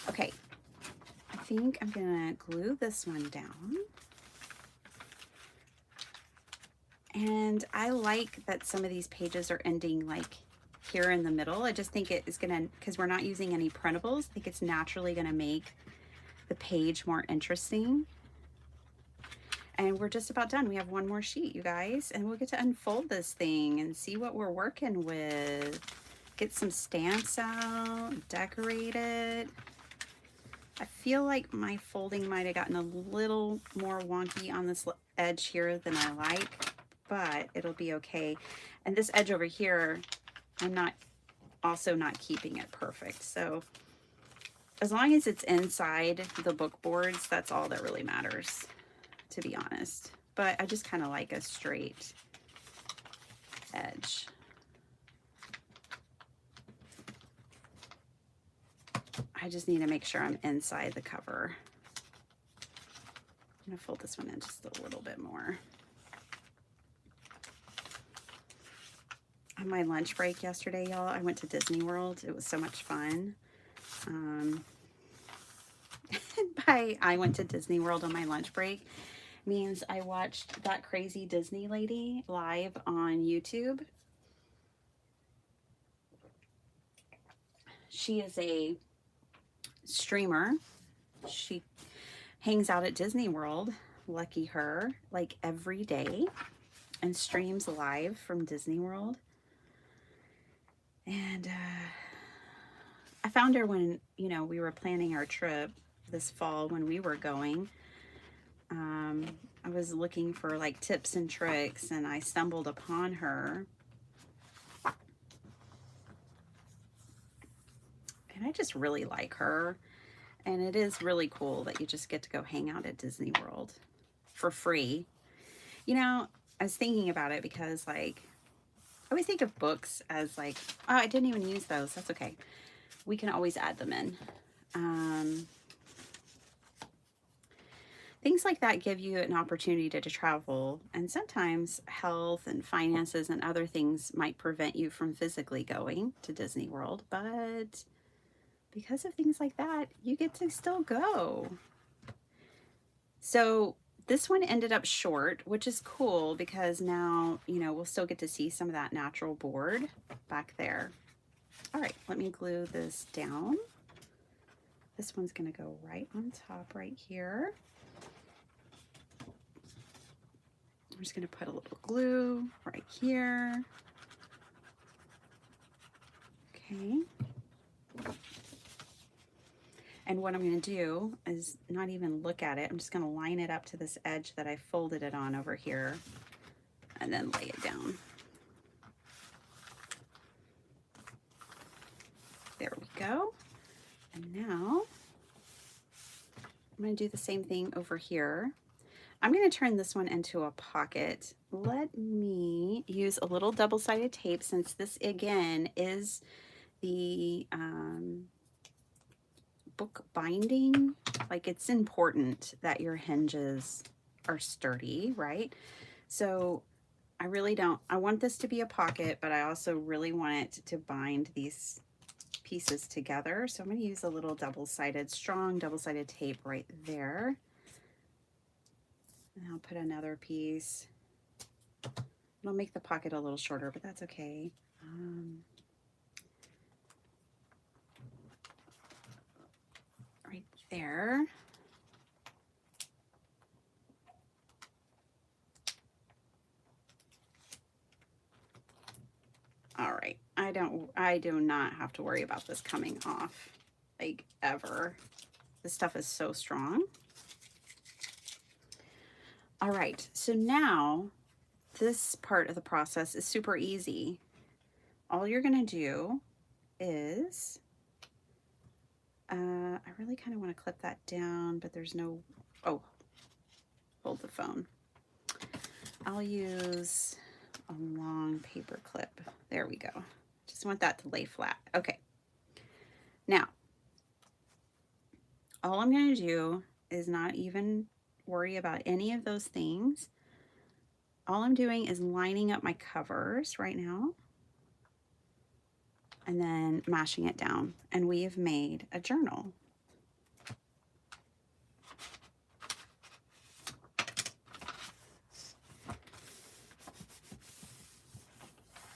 Okay, I think I'm gonna glue this one down. And I like that some of these pages are ending like here in the middle. I just think it is gonna, because we're not using any printables, I think it's naturally gonna make the page more interesting. And we're just about done. We have one more sheet, you guys, and we'll get to unfold this thing and see what we're working with. Get some stamps out, decorate it. I feel like my folding might have gotten a little more wonky on this edge here than I like, but it'll be okay. And this edge over here, I'm also not keeping it perfect. So as long as it's inside the book boards, that's all that really matters, to be honest. But I just kind of like a straight edge. I just need to make sure I'm inside the cover. I'm gonna fold this one in just a little bit more. On my lunch break yesterday, y'all, I went to Disney World. It was so much fun. I went to Disney World on my lunch break, means I watched that crazy Disney lady live on YouTube. She is a streamer. She hangs out at Disney World, lucky her, like every day, and streams live from Disney World. And I found her when, you know, we were planning our trip this fall when we were going. I was looking for like tips and tricks, and I stumbled upon her. And I just really like her. And it is really cool that you just get to go hang out at Disney World for free. You know, I was thinking about it because, like, I always think of books as like, oh, I didn't even use those. That's okay. We can always add them in. Things like that give you an opportunity to travel, and sometimes health and finances and other things might prevent you from physically going to Disney World, but because of things like that, you get to still go. So this one ended up short, which is cool because now, you know, we'll still get to see some of that natural board back there. All right, let me glue this down. This one's going to go right on top right here. I'm just going to put a little glue right here. Okay. And what I'm going to do is not even look at it. I'm just going to line it up to this edge that I folded it on over here and then lay it down. There we go. And now I'm going to do the same thing over here. I'm going to turn this one into a pocket. Let me use a little double-sided tape, since this again is the book binding. Like, it's important that your hinges are sturdy, right? So I want this to be a pocket, but I also really want it to bind these pieces together. So I'm going to use a little strong double-sided tape right there. And I'll put another piece. It'll make the pocket a little shorter, but that's okay. Right there. All right. I do not have to worry about this coming off, like, ever. This stuff is so strong. All right, so now this part of the process is super easy. All you're going to do is, I really kind of want to clip that down, but there's no, oh, hold the phone. I'll use a long paper clip. There we go. Just want that to lay flat. Okay. Now, all I'm going to do is not even worry about any of those things. All I'm doing is lining up my covers right now and then mashing it down, and we have made a journal.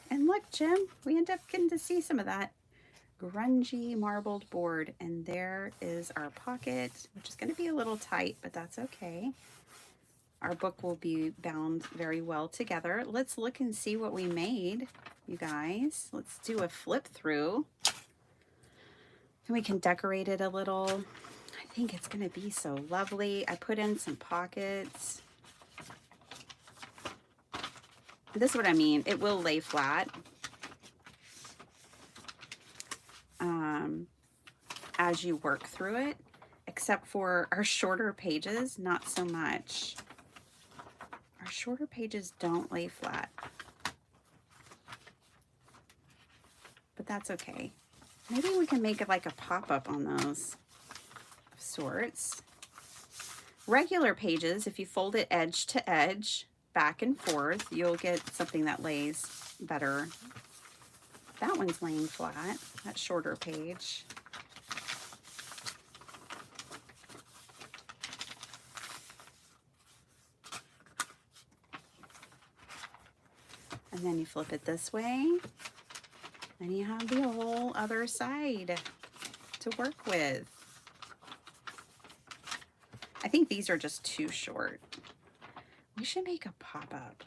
And look, Jim, we end up getting to see some of that grungy marbled board, and there is our pocket, which is going to be a little tight, but that's okay. Our book will be bound very well together. Let's look and see what we made, you guys. Let's do a flip through. And we can decorate it a little. I think it's going to be so lovely. I put in some pockets. This is what I mean. It will lay flat. As you work through it, except for our shorter pages, not so much. Our shorter pages don't lay flat, but that's okay. Maybe we can make it like a pop-up on those of sorts. Regular pages, if you fold it edge to edge, back and forth, you'll get something that lays better. That one's laying flat, that shorter page. And then you flip it this way. And you have the whole other side to work with. I think these are just too short. We should make a pop-up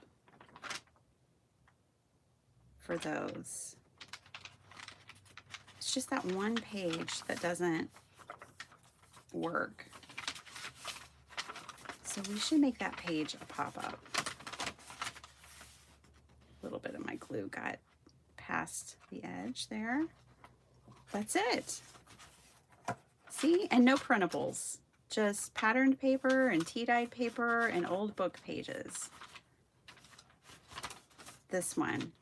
for those. It's just that one page that doesn't work. So we should make that page a pop-up. A little bit of my glue got past the edge there. That's it. See? And no printables. Just patterned paper and tea-dyed paper and old book pages. This one.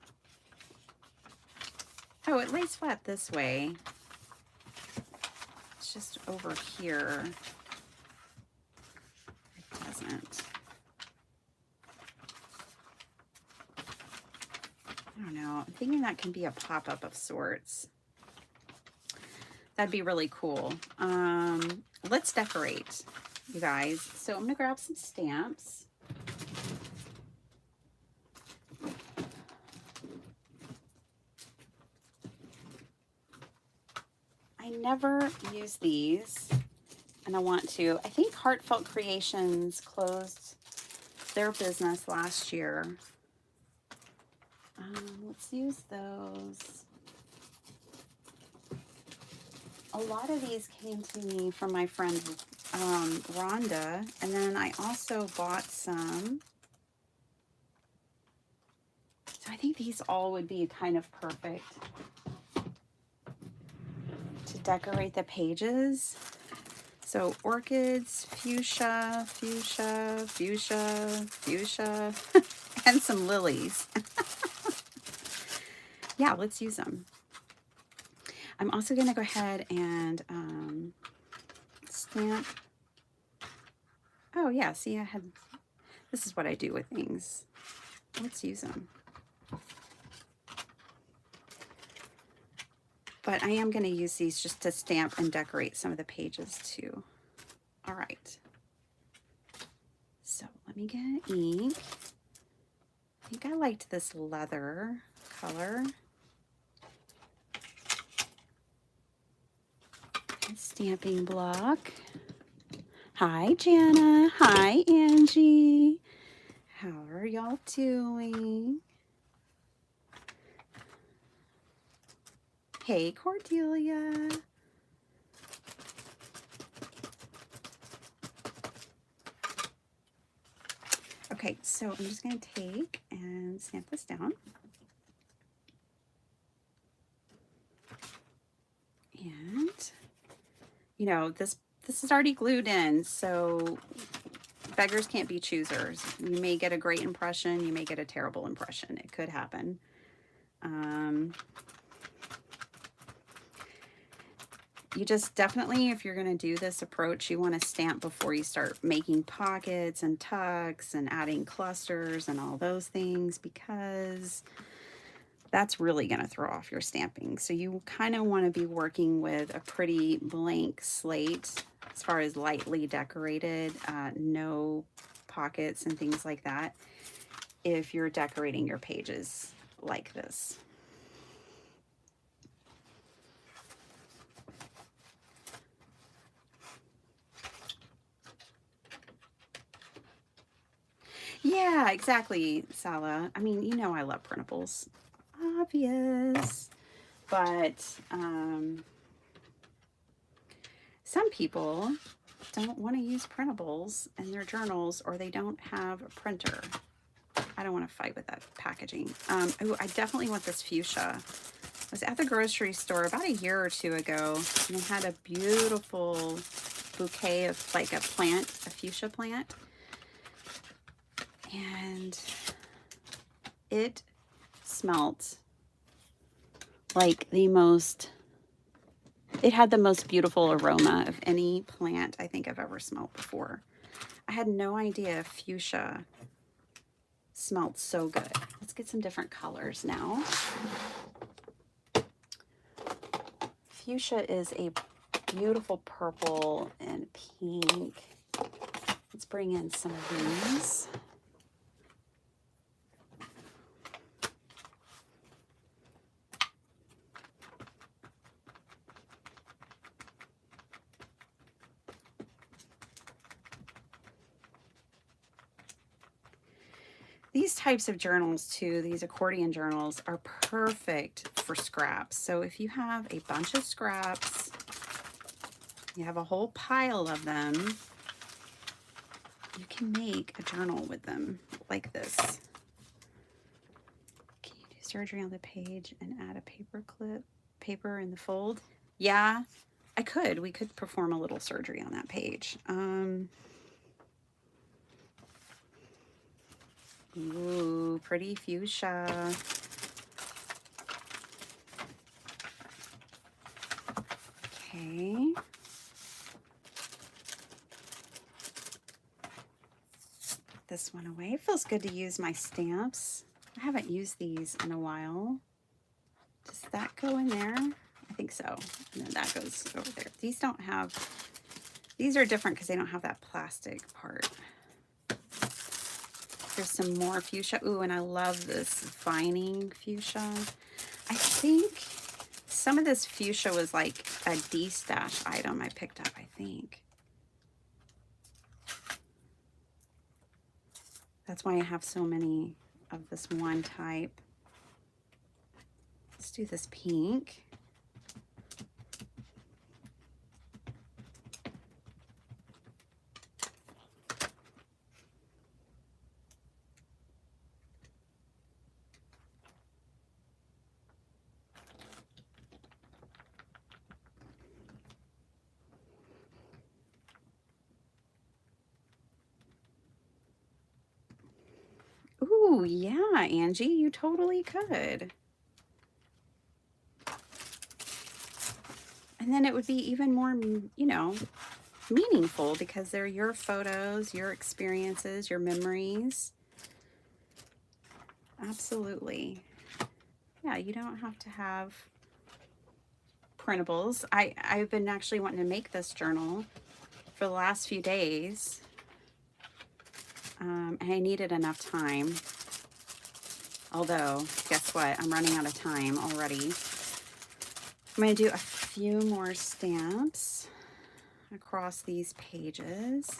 Oh, it lays flat this way. It's just over here. It doesn't. I don't know. I'm thinking that can be a pop-up of sorts. That'd be really cool. Let's decorate, you guys. So I'm gonna grab some stamps. I never use these, and I want to. I think Heartfelt Creations closed their business last year. Let's use those. A lot of these came to me from my friend Rhonda, and then I also bought some. So I think these all would be kind of perfect to decorate the pages. So orchids, fuchsia, fuchsia, fuchsia, fuchsia, and some lilies. Yeah, let's use them. I'm also going to go ahead and stamp. Oh yeah, see, this is what I do with things. Let's use them. But I am going to use these just to stamp and decorate some of the pages too. All right. So let me get ink. I think I liked this leather color. Stamping block. Hi, Jana. Hi, Angie. How are y'all doing? Hey, Cordelia. Okay, so I'm just going to take and stamp this down. And you know, this is already glued in, so beggars can't be choosers. You may get a great impression, you may get a terrible impression. It could happen. You just definitely, if you're going to do this approach, you want to stamp before you start making pockets and tucks and adding clusters and all those things, because that's really going to throw off your stamping. So you kind of want to be working with a pretty blank slate as far as lightly decorated, no pockets and things like that, if you're decorating your pages like this. Yeah, exactly, Sala. I mean, you know I love printables. Obvious. But some people don't want to use printables in their journals, or they don't have a printer. I don't want to fight with that packaging. Oh, I definitely want this fuchsia. I was at the grocery store about a year or two ago, and they had a beautiful bouquet of like a plant, a fuchsia plant. And it smelt like the most, it had the most beautiful aroma of any plant I think I've ever smelled before. I had no idea fuchsia smelled so good. Let's get some different colors now. Fuchsia is a beautiful purple and pink. Let's bring in some of these. These types of journals too, these accordion journals, are perfect for scraps. So if you have a bunch of scraps, you have a whole pile of them, you can make a journal with them like this. Can you do surgery on the page and add a paper clip, paper in the fold? Yeah, I could. We could perform a little surgery on that page. Ooh, pretty fuchsia. Okay. Put this one away. It feels good to use my stamps. I haven't used these in a while. Does that go in there? I think so. And then that goes over there. These don't have, these are different because they don't have that plastic part. There's some more fuchsia. Ooh, and I love this vining fuchsia. I think some of this fuchsia was like a D-stash item I picked up, I think. That's why I have so many of this one type. Let's do this pink. Ooh, yeah, Angie, you totally could. And then it would be even more, you know, meaningful because they're your photos, your experiences, your memories. Absolutely. Yeah, you don't have to have printables. I've been actually wanting to make this journal for the last few days. And I needed enough time. Although, guess what? I'm running out of time already. I'm going to do a few more stamps across these pages.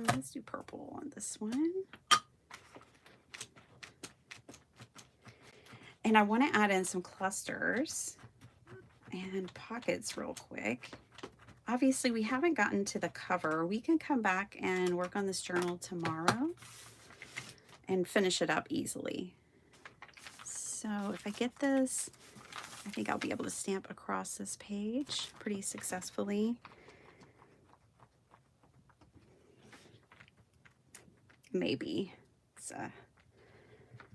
Let's do purple on this one. And I want to add in some clusters and pockets real quick. Obviously, we haven't gotten to the cover. We can come back and work on this journal tomorrow and finish it up easily. So if I get this, I think I'll be able to stamp across this page pretty successfully. Maybe. It's a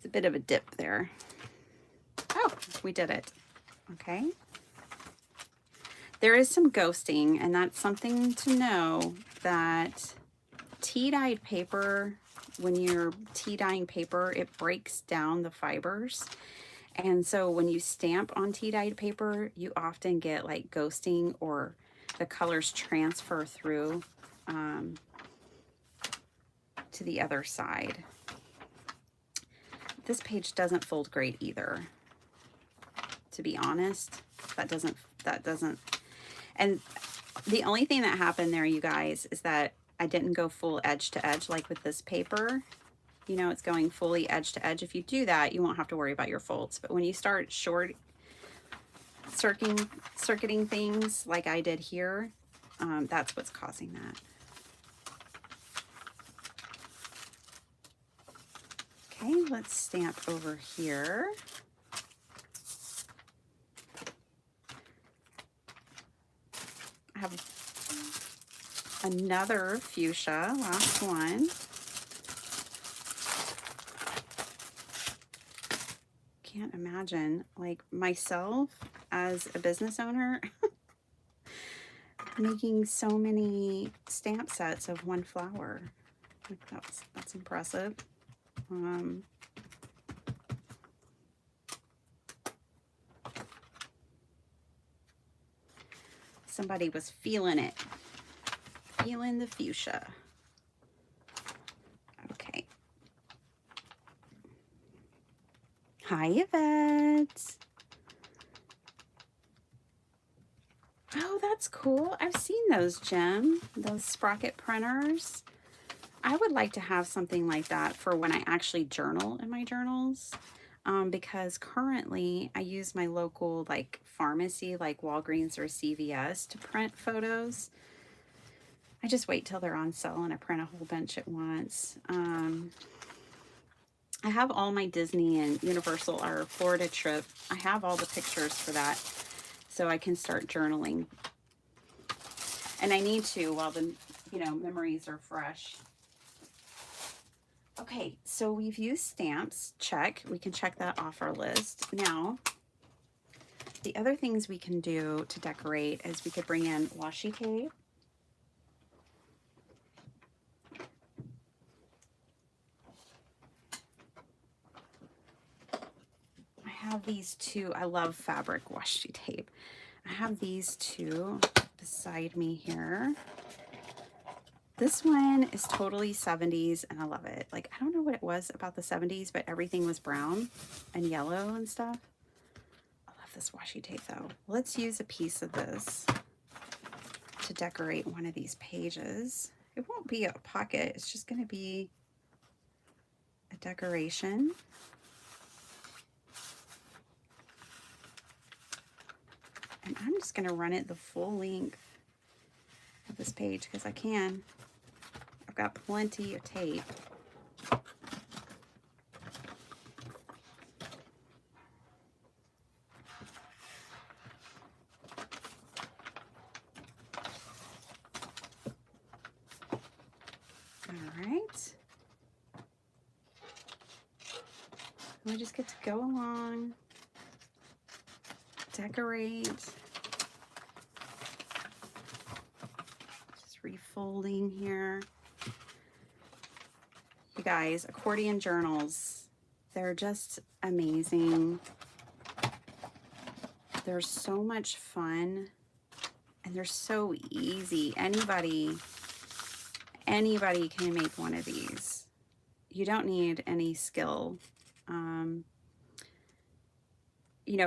bit of a dip there. Oh, we did it. Okay. There is some ghosting, and that's something to know that tea-dyed paper, when you're tea-dyeing paper, it breaks down the fibers. And so when you stamp on tea-dyed paper, you often get like ghosting or the colors transfer through to the other side. This page doesn't fold great either, to be honest. That doesn't, and the only thing that happened there, you guys, is that I didn't go full edge to edge like with this paper. You know, it's going fully edge to edge. If you do that, you won't have to worry about your folds. But when you start circuiting things like I did here, that's what's causing that. Okay, let's stamp over here. I have another fuchsia, last one. Can't imagine, like, myself as a business owner making so many stamp sets of one flower. Like, that's impressive. Somebody was feeling it, feeling the fuchsia. Okay. Hi, Yvette. Oh, that's cool. I've seen those, Jim. Those sprocket printers. I would like to have something like that for when I actually journal in my journals. Because currently I use my local like pharmacy, like Walgreens or CVS, to print photos. I just wait till they're on sale and I print a whole bunch at once. I have all my Disney and Universal or Florida trip. I have all the pictures for that, so I can start journaling. And I need to while the memories are fresh. Okay, so we've used stamps. Check. We can check that off our list. Now, the other things we can do to decorate is we could bring in washi tape. I have these two. I love fabric washi tape. I have these two beside me here. This one is totally 70s and I love it. Like, I don't know what it was about the 70s, but everything was brown and yellow and stuff. I love this washi tape though. Let's use a piece of this to decorate one of these pages. It won't be a pocket, it's just going to be a decoration. And I'm just going to run it the full length of this page because I can. I've got plenty of tape. All right. We just get to go along, decorate. Just refolding here. You guys, accordion journals, they're just amazing. They're so much fun and they're so easy. Anybody can make one of these. You don't need any skill.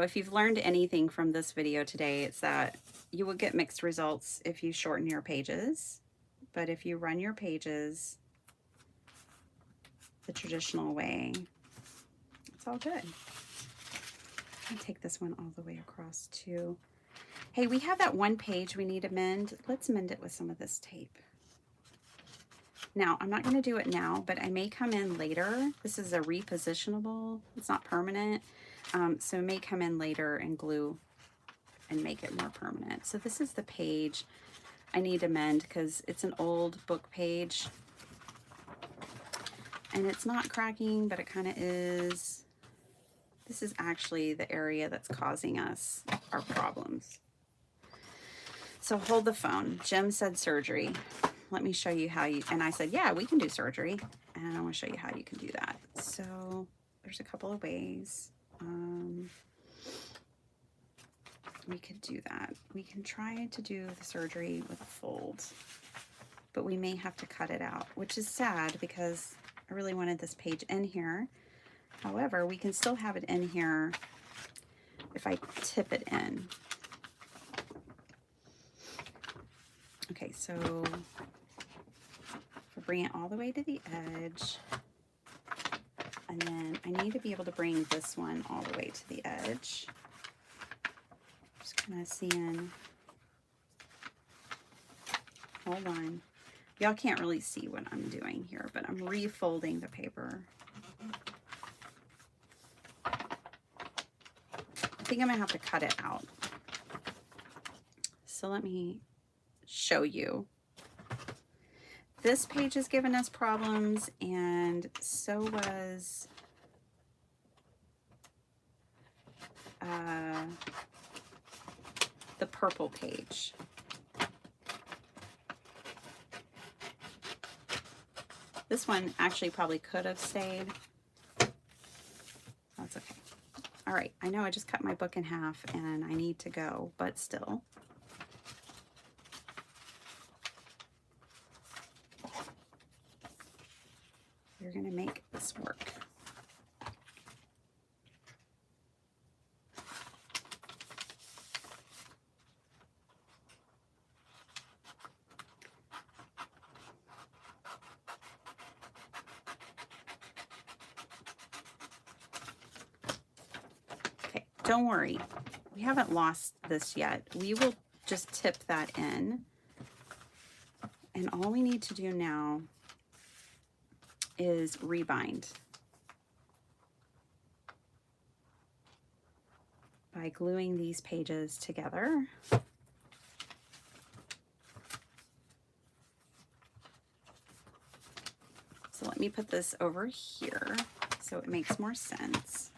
If you've learned anything from this video today, it's that you will get mixed results if you shorten your pages, but if you run your pages the traditional way, it's all good. I'll take this one all the way across too. Hey, we have that one page we need to mend. Let's mend it with some of this tape. Now, I'm not going to do it now, but I may come in later. This is a repositionable. It's not permanent. So I may come in later and glue and make it more permanent. So this is the page I need to mend because it's an old book page. And it's not cracking, but it kind of is. This is actually the area that's causing us our problems. So hold the phone. Jim said surgery. Let me show you how you, and I said, yeah, we can do surgery. And I want to show you how you can do that. So there's a couple of ways. We could do that. We can try to do the surgery with a fold, but we may have to cut it out, which is sad because I really wanted this page in here. However, we can still have it in here if I tip it in. Okay, so we'll bring it all the way to the edge. And then I need to be able to bring this one all the way to the edge. Just kind of seeing. Hold on. Y'all can't really see what I'm doing here, but I'm refolding the paper. I think I'm gonna have to cut it out. So let me show you. This page has given us problems, and so was the purple page. This one actually probably could have stayed. That's okay. All right, I know I just cut my book in half and I need to go, but still. You're gonna make this work. don't worry, we haven't lost this yet. We will just tip that in. And all we need to do now is rebind by gluing these pages together. So let me put this over here so it makes more sense.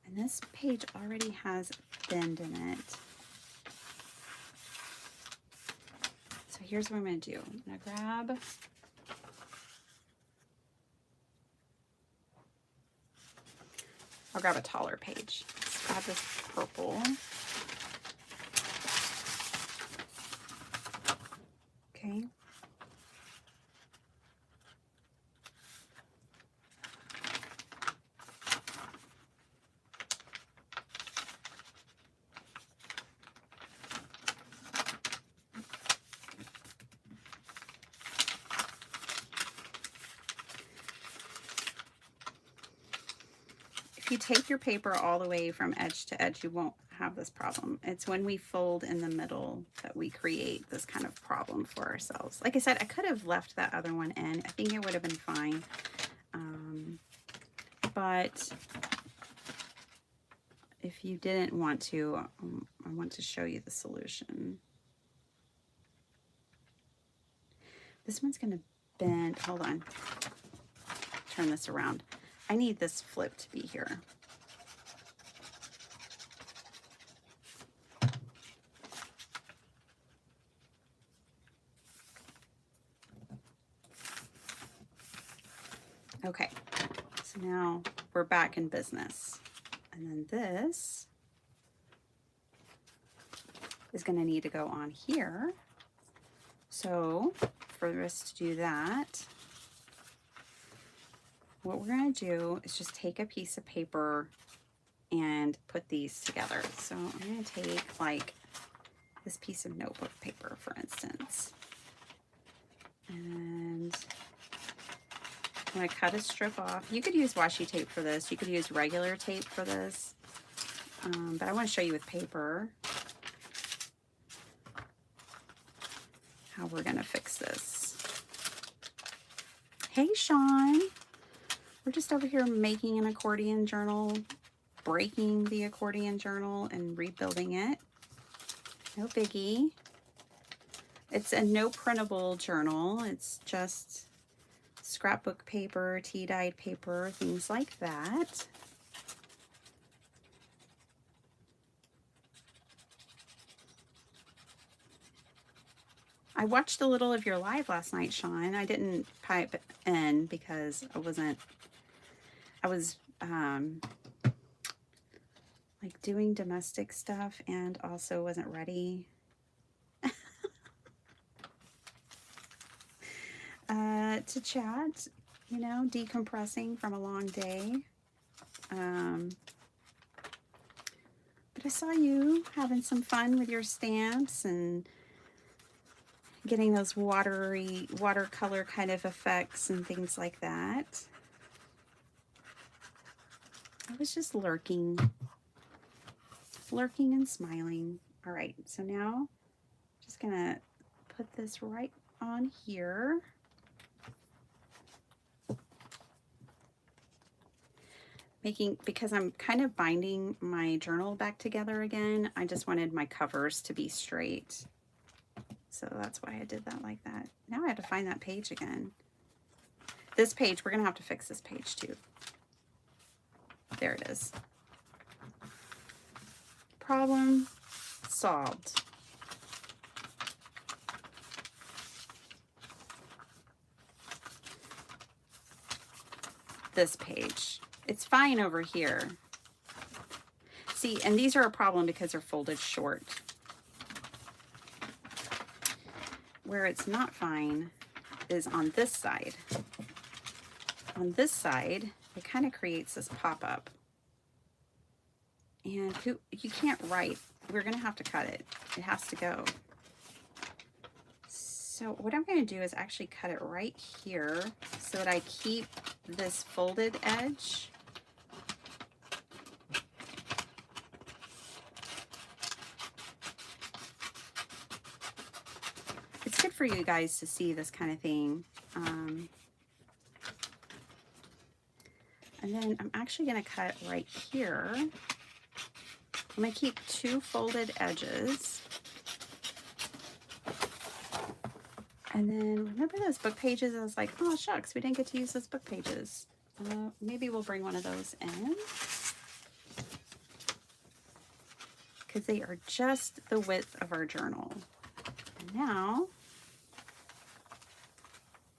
And this page already has bend in it. So here's what I'm going to do. I'm going to grab I'll grab a taller page. Let's grab this purple. Okay. If you take your paper all the way from edge to edge, you won't have this problem. It's when we fold in the middle that we create this kind of problem for ourselves. Like I said, I could have left that other one in. I think it would have been fine. But if you didn't want to, I want to show you the solution. This one's going to bend. Hold on. Turn this around. I need this flip to be here. Okay, so now we're back in business. And then this is going to need to go on here. So for us to do that, what we're going to do is just take a piece of paper and put these together. So I'm going to take like this piece of notebook paper, for instance, and I'm going to cut a strip off. You could use washi tape for this. You could use regular tape for this, but I want to show you with paper how we're going to fix this. Hey, Sean. We're just over here making an accordion journal, breaking the accordion journal and rebuilding it. No biggie. It's a no printable journal. It's just scrapbook paper, tea-dyed paper, things like that. I watched a little of your live last night, Sean. I didn't pipe in because I was like doing domestic stuff and also wasn't ready to chat, you know, decompressing from a long day. But I saw you having some fun with your stamps and getting those watercolor kind of effects and things like that. I was just lurking and smiling. All right, so now I'm just gonna put this right on here. Because I'm kind of binding my journal back together again, I just wanted my covers to be straight. So that's why I did that like that. Now I have to find that page again. This page, we're gonna have to fix this page too. There it is. Problem solved. This page. It's fine over here. See, and these are a problem because they're folded short. Where it's not fine is on this side. On this side, it kind of creates this pop-up. And you can't write. We're going to have to cut it. It has to go. So what I'm going to do is actually cut it right here so that I keep this folded edge for you guys to see this kind of thing. And then I'm actually going to cut right here. I'm going to keep 2 folded edges. And then remember those book pages? I was like, oh shucks, we didn't get to use those book pages. Maybe we'll bring one of those in, because they are just the width of our journal. And now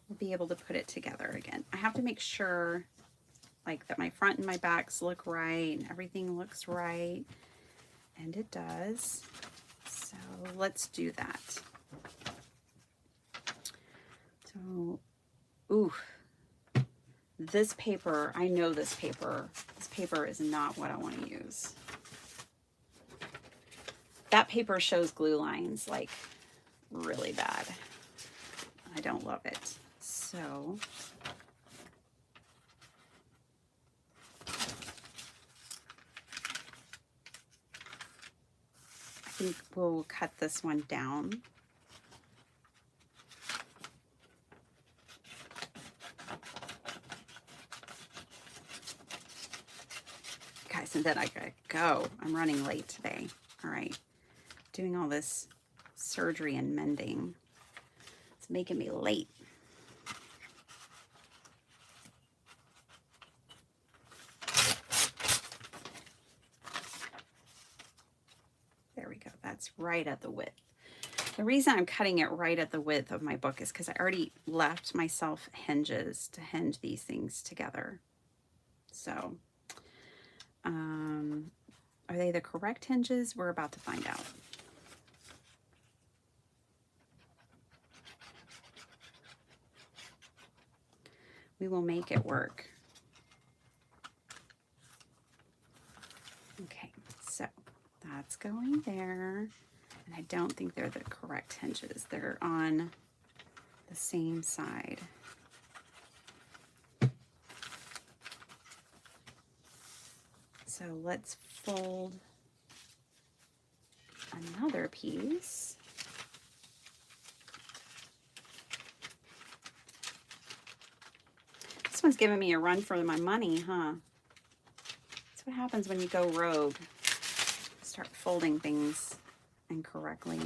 we'll be able to put it together again. I have to make sure like that my front and my backs look right and everything looks right, and it does. So let's do that. So, ooh, this paper, I know this paper is not what I want to use. That paper shows glue lines like really bad. I don't love it. So I think we'll cut this one down. Guys, and then I gotta go. I'm running late today. All right. Doing all this surgery and mending. It's making me late. There we go. That's right at the width. The reason I'm cutting it right at the width of my book is because I already left myself hinges to hinge these things together. So, are they the correct hinges? We're about to find out. We will make it work. Okay, so that's going there. And I don't think they're the correct hinges. They're on the same side. So let's fold another piece. This one's giving me a run for my money, huh? That's what happens when you go rogue. Start folding things incorrectly.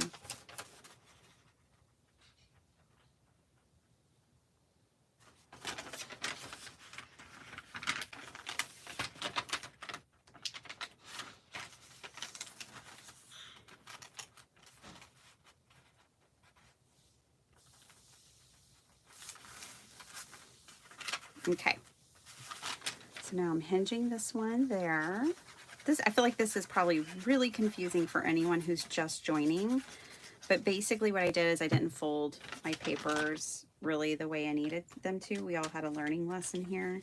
Okay, so now I'm hinging this one there. I feel like this is probably really confusing for anyone who's just joining, but basically what I did is I didn't fold my papers really the way I needed them to. We all had a learning lesson here,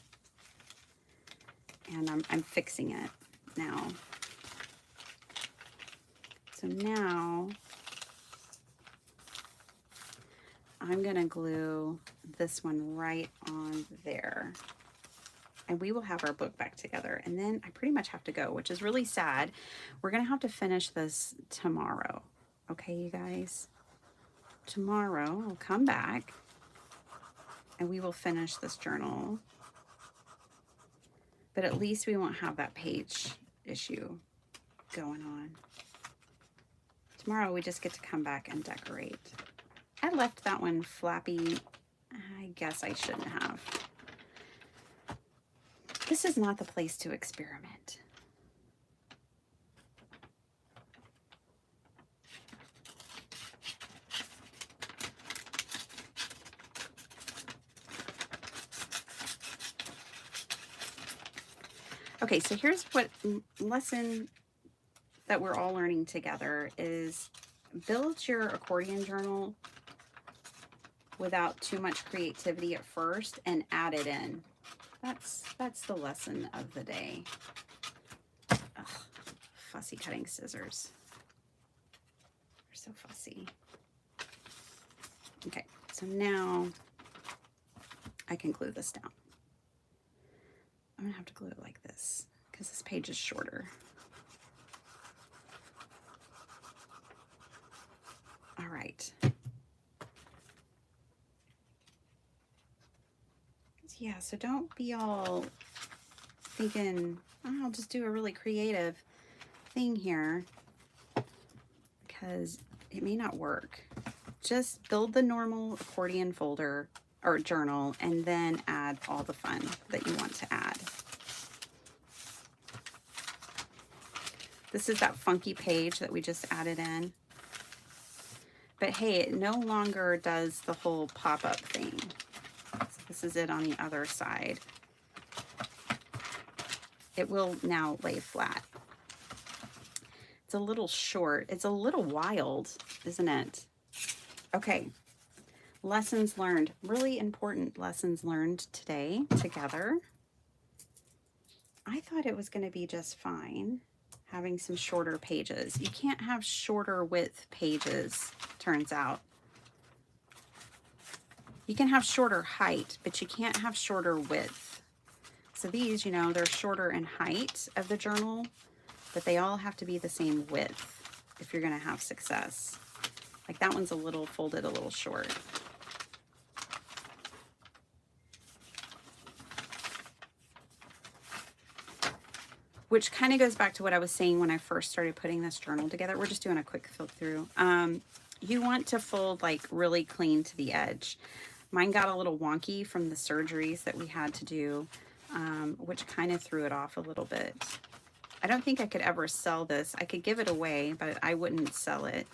and I'm fixing it now. So now I'm gonna glue this one right on there. And we will have our book back together. And then I pretty much have to go, which is really sad. We're gonna have to finish this tomorrow. Okay, you guys? Tomorrow I'll come back and we will finish this journal. But at least we won't have that page issue going on. Tomorrow we just get to come back and decorate. I left that one flappy. I guess I shouldn't have. This is not the place to experiment. Okay, so here's what lesson that we're all learning together is: build your accordion journal without too much creativity at first and add it in. That's the lesson of the day. Ugh, fussy cutting scissors. They're so fussy. Okay, so now I can glue this down. I'm gonna have to glue it like this because this page is shorter. All right. Yeah, so don't be all thinking, oh, I'll just do a really creative thing here, because it may not work. Just build the normal accordion folder or journal and then add all the fun that you want to add. This is that funky page that we just added in. But hey, it no longer does the whole pop-up thing. So this is it on the other side. It will now lay flat. It's a little short. It's a little wild, isn't it? Okay, lessons learned. Really important lessons learned today together. I thought it was going to be just fine having some shorter pages. You can't have shorter width pages, turns out. You can have shorter height, but you can't have shorter width. So these, you know, they're shorter in height of the journal, but they all have to be the same width if you're going to have success. Like that one's a little folded, a little short. Which kind of goes back to what I was saying when I first started putting this journal together. We're just doing a quick flip through. You want to fold like really clean to the edge. Mine got a little wonky from the surgeries that we had to do, which kind of threw it off a little bit. I don't think I could ever sell this. I could give it away, but I wouldn't sell it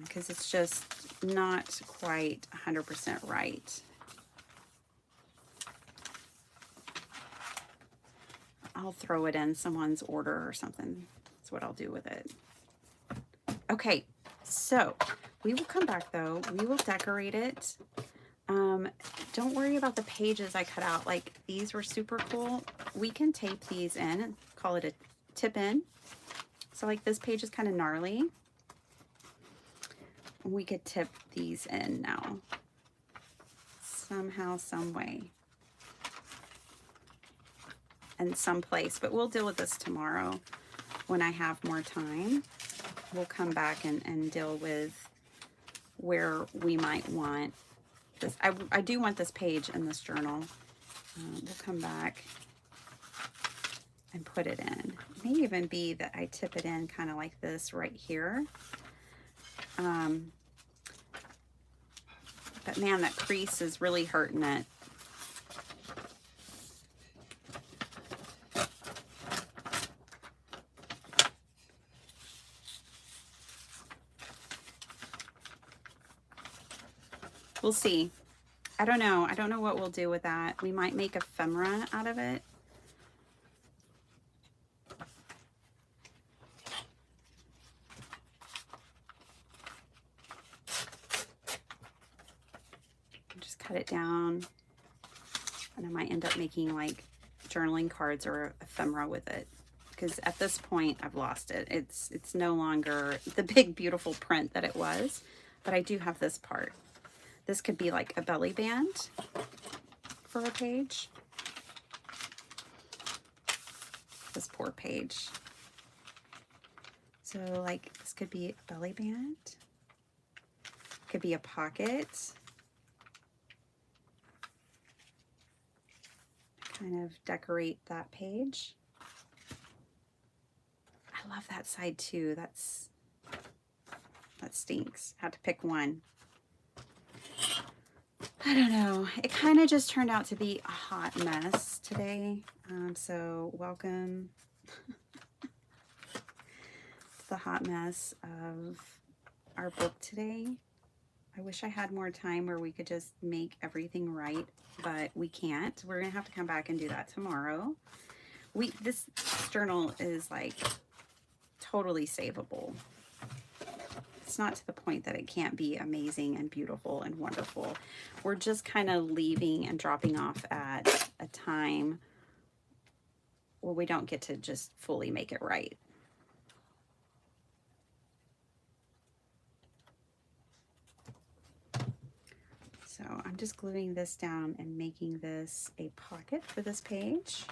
because it's just not quite 100% right. I'll throw it in someone's order or something. That's what I'll do with it. Okay, so we will come back though. We will decorate it. Don't worry about the pages I cut out. Like these were super cool. We can tape these in and call it a tip in. So like this page is kind of gnarly. We could tip these in now. Somehow, some way. And someplace, but we'll deal with this tomorrow when I have more time. We'll come back and deal with where we might want this. I do want this page in this journal. We'll come back and put it in. It may even be that I tip it in kind of like this right here. But man, that crease is really hurting it. We'll see. I don't know. I don't know what we'll do with that. We might make ephemera out of it. Just cut it down. And I might end up making like journaling cards or ephemera with it. Because at this point, I've lost it. It's no longer the big, beautiful print that it was. But I do have this part. This could be like a belly band for a page. This poor page. So like this could be a belly band. Could be a pocket. Kind of decorate that page. I love that side too. That stinks. Had to pick one. I don't know. It kind of just turned out to be a hot mess today. So welcome to the hot mess of our book today. I wish I had more time where we could just make everything right, but we can't. We're gonna have to come back and do that tomorrow. This journal is like totally savable. It's not to the point that it can't be amazing and beautiful and wonderful. We're just kind of leaving and dropping off at a time where we don't get to just fully make it right. So I'm just gluing this down and making this a pocket for this page.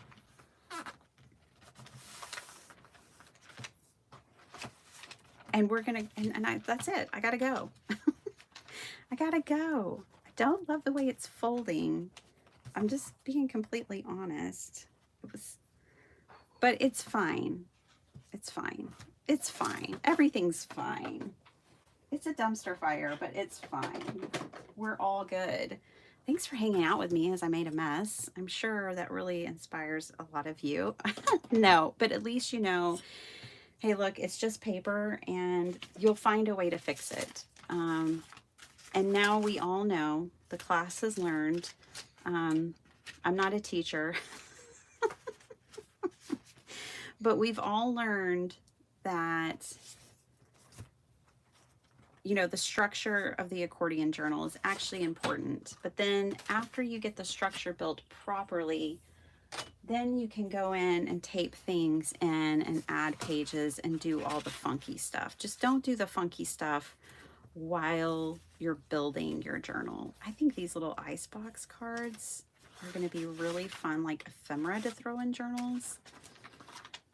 And we're gonna, that's it. I gotta go. I gotta go. I don't love the way it's folding. I'm just being completely honest. It was, but it's fine. It's fine. It's fine. Everything's fine. It's a dumpster fire, but it's fine. We're all good. Thanks for hanging out with me as I made a mess. I'm sure that really inspires a lot of you. No, but at least you know, hey, look, it's just paper and you'll find a way to fix it. And now we all know, the class has learned. I'm not a teacher, but we've all learned that, you know, the structure of the accordion journal is actually important. But then after you get the structure built properly, then you can go in and tape things in and add pages and do all the funky stuff. Just don't do the funky stuff while you're building your journal. I think these little icebox cards are going to be really fun, like ephemera to throw in journals.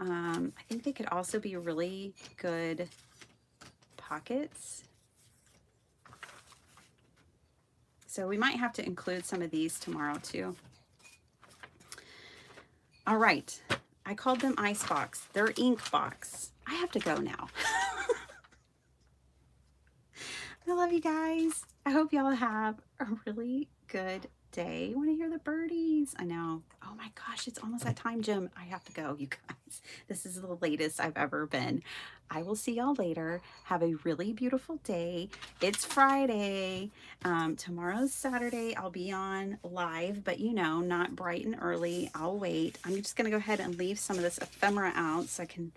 I think they could also be really good pockets. So we might have to include some of these tomorrow too. All right. I called them icebox. They're ink box. I have to go now. I love you guys. I hope y'all have a really good day. I want to hear the birdies. I know. Oh my gosh, it's almost that time, Jim. I have to go, you guys. This is the latest I've ever been. I will see y'all later. Have a really beautiful day. It's Friday. Tomorrow's Saturday. I'll be on live, but you know, not bright and early. I'll wait. I'm just going to go ahead and leave some of this ephemera out so I can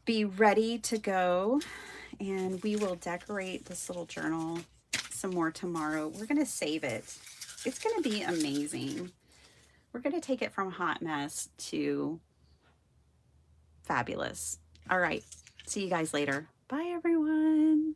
be ready to go. And we will decorate this little journal some more tomorrow. We're going to save it. It's going to be amazing. We're going to take it from a hot mess to fabulous. All right. See you guys later. Bye, everyone.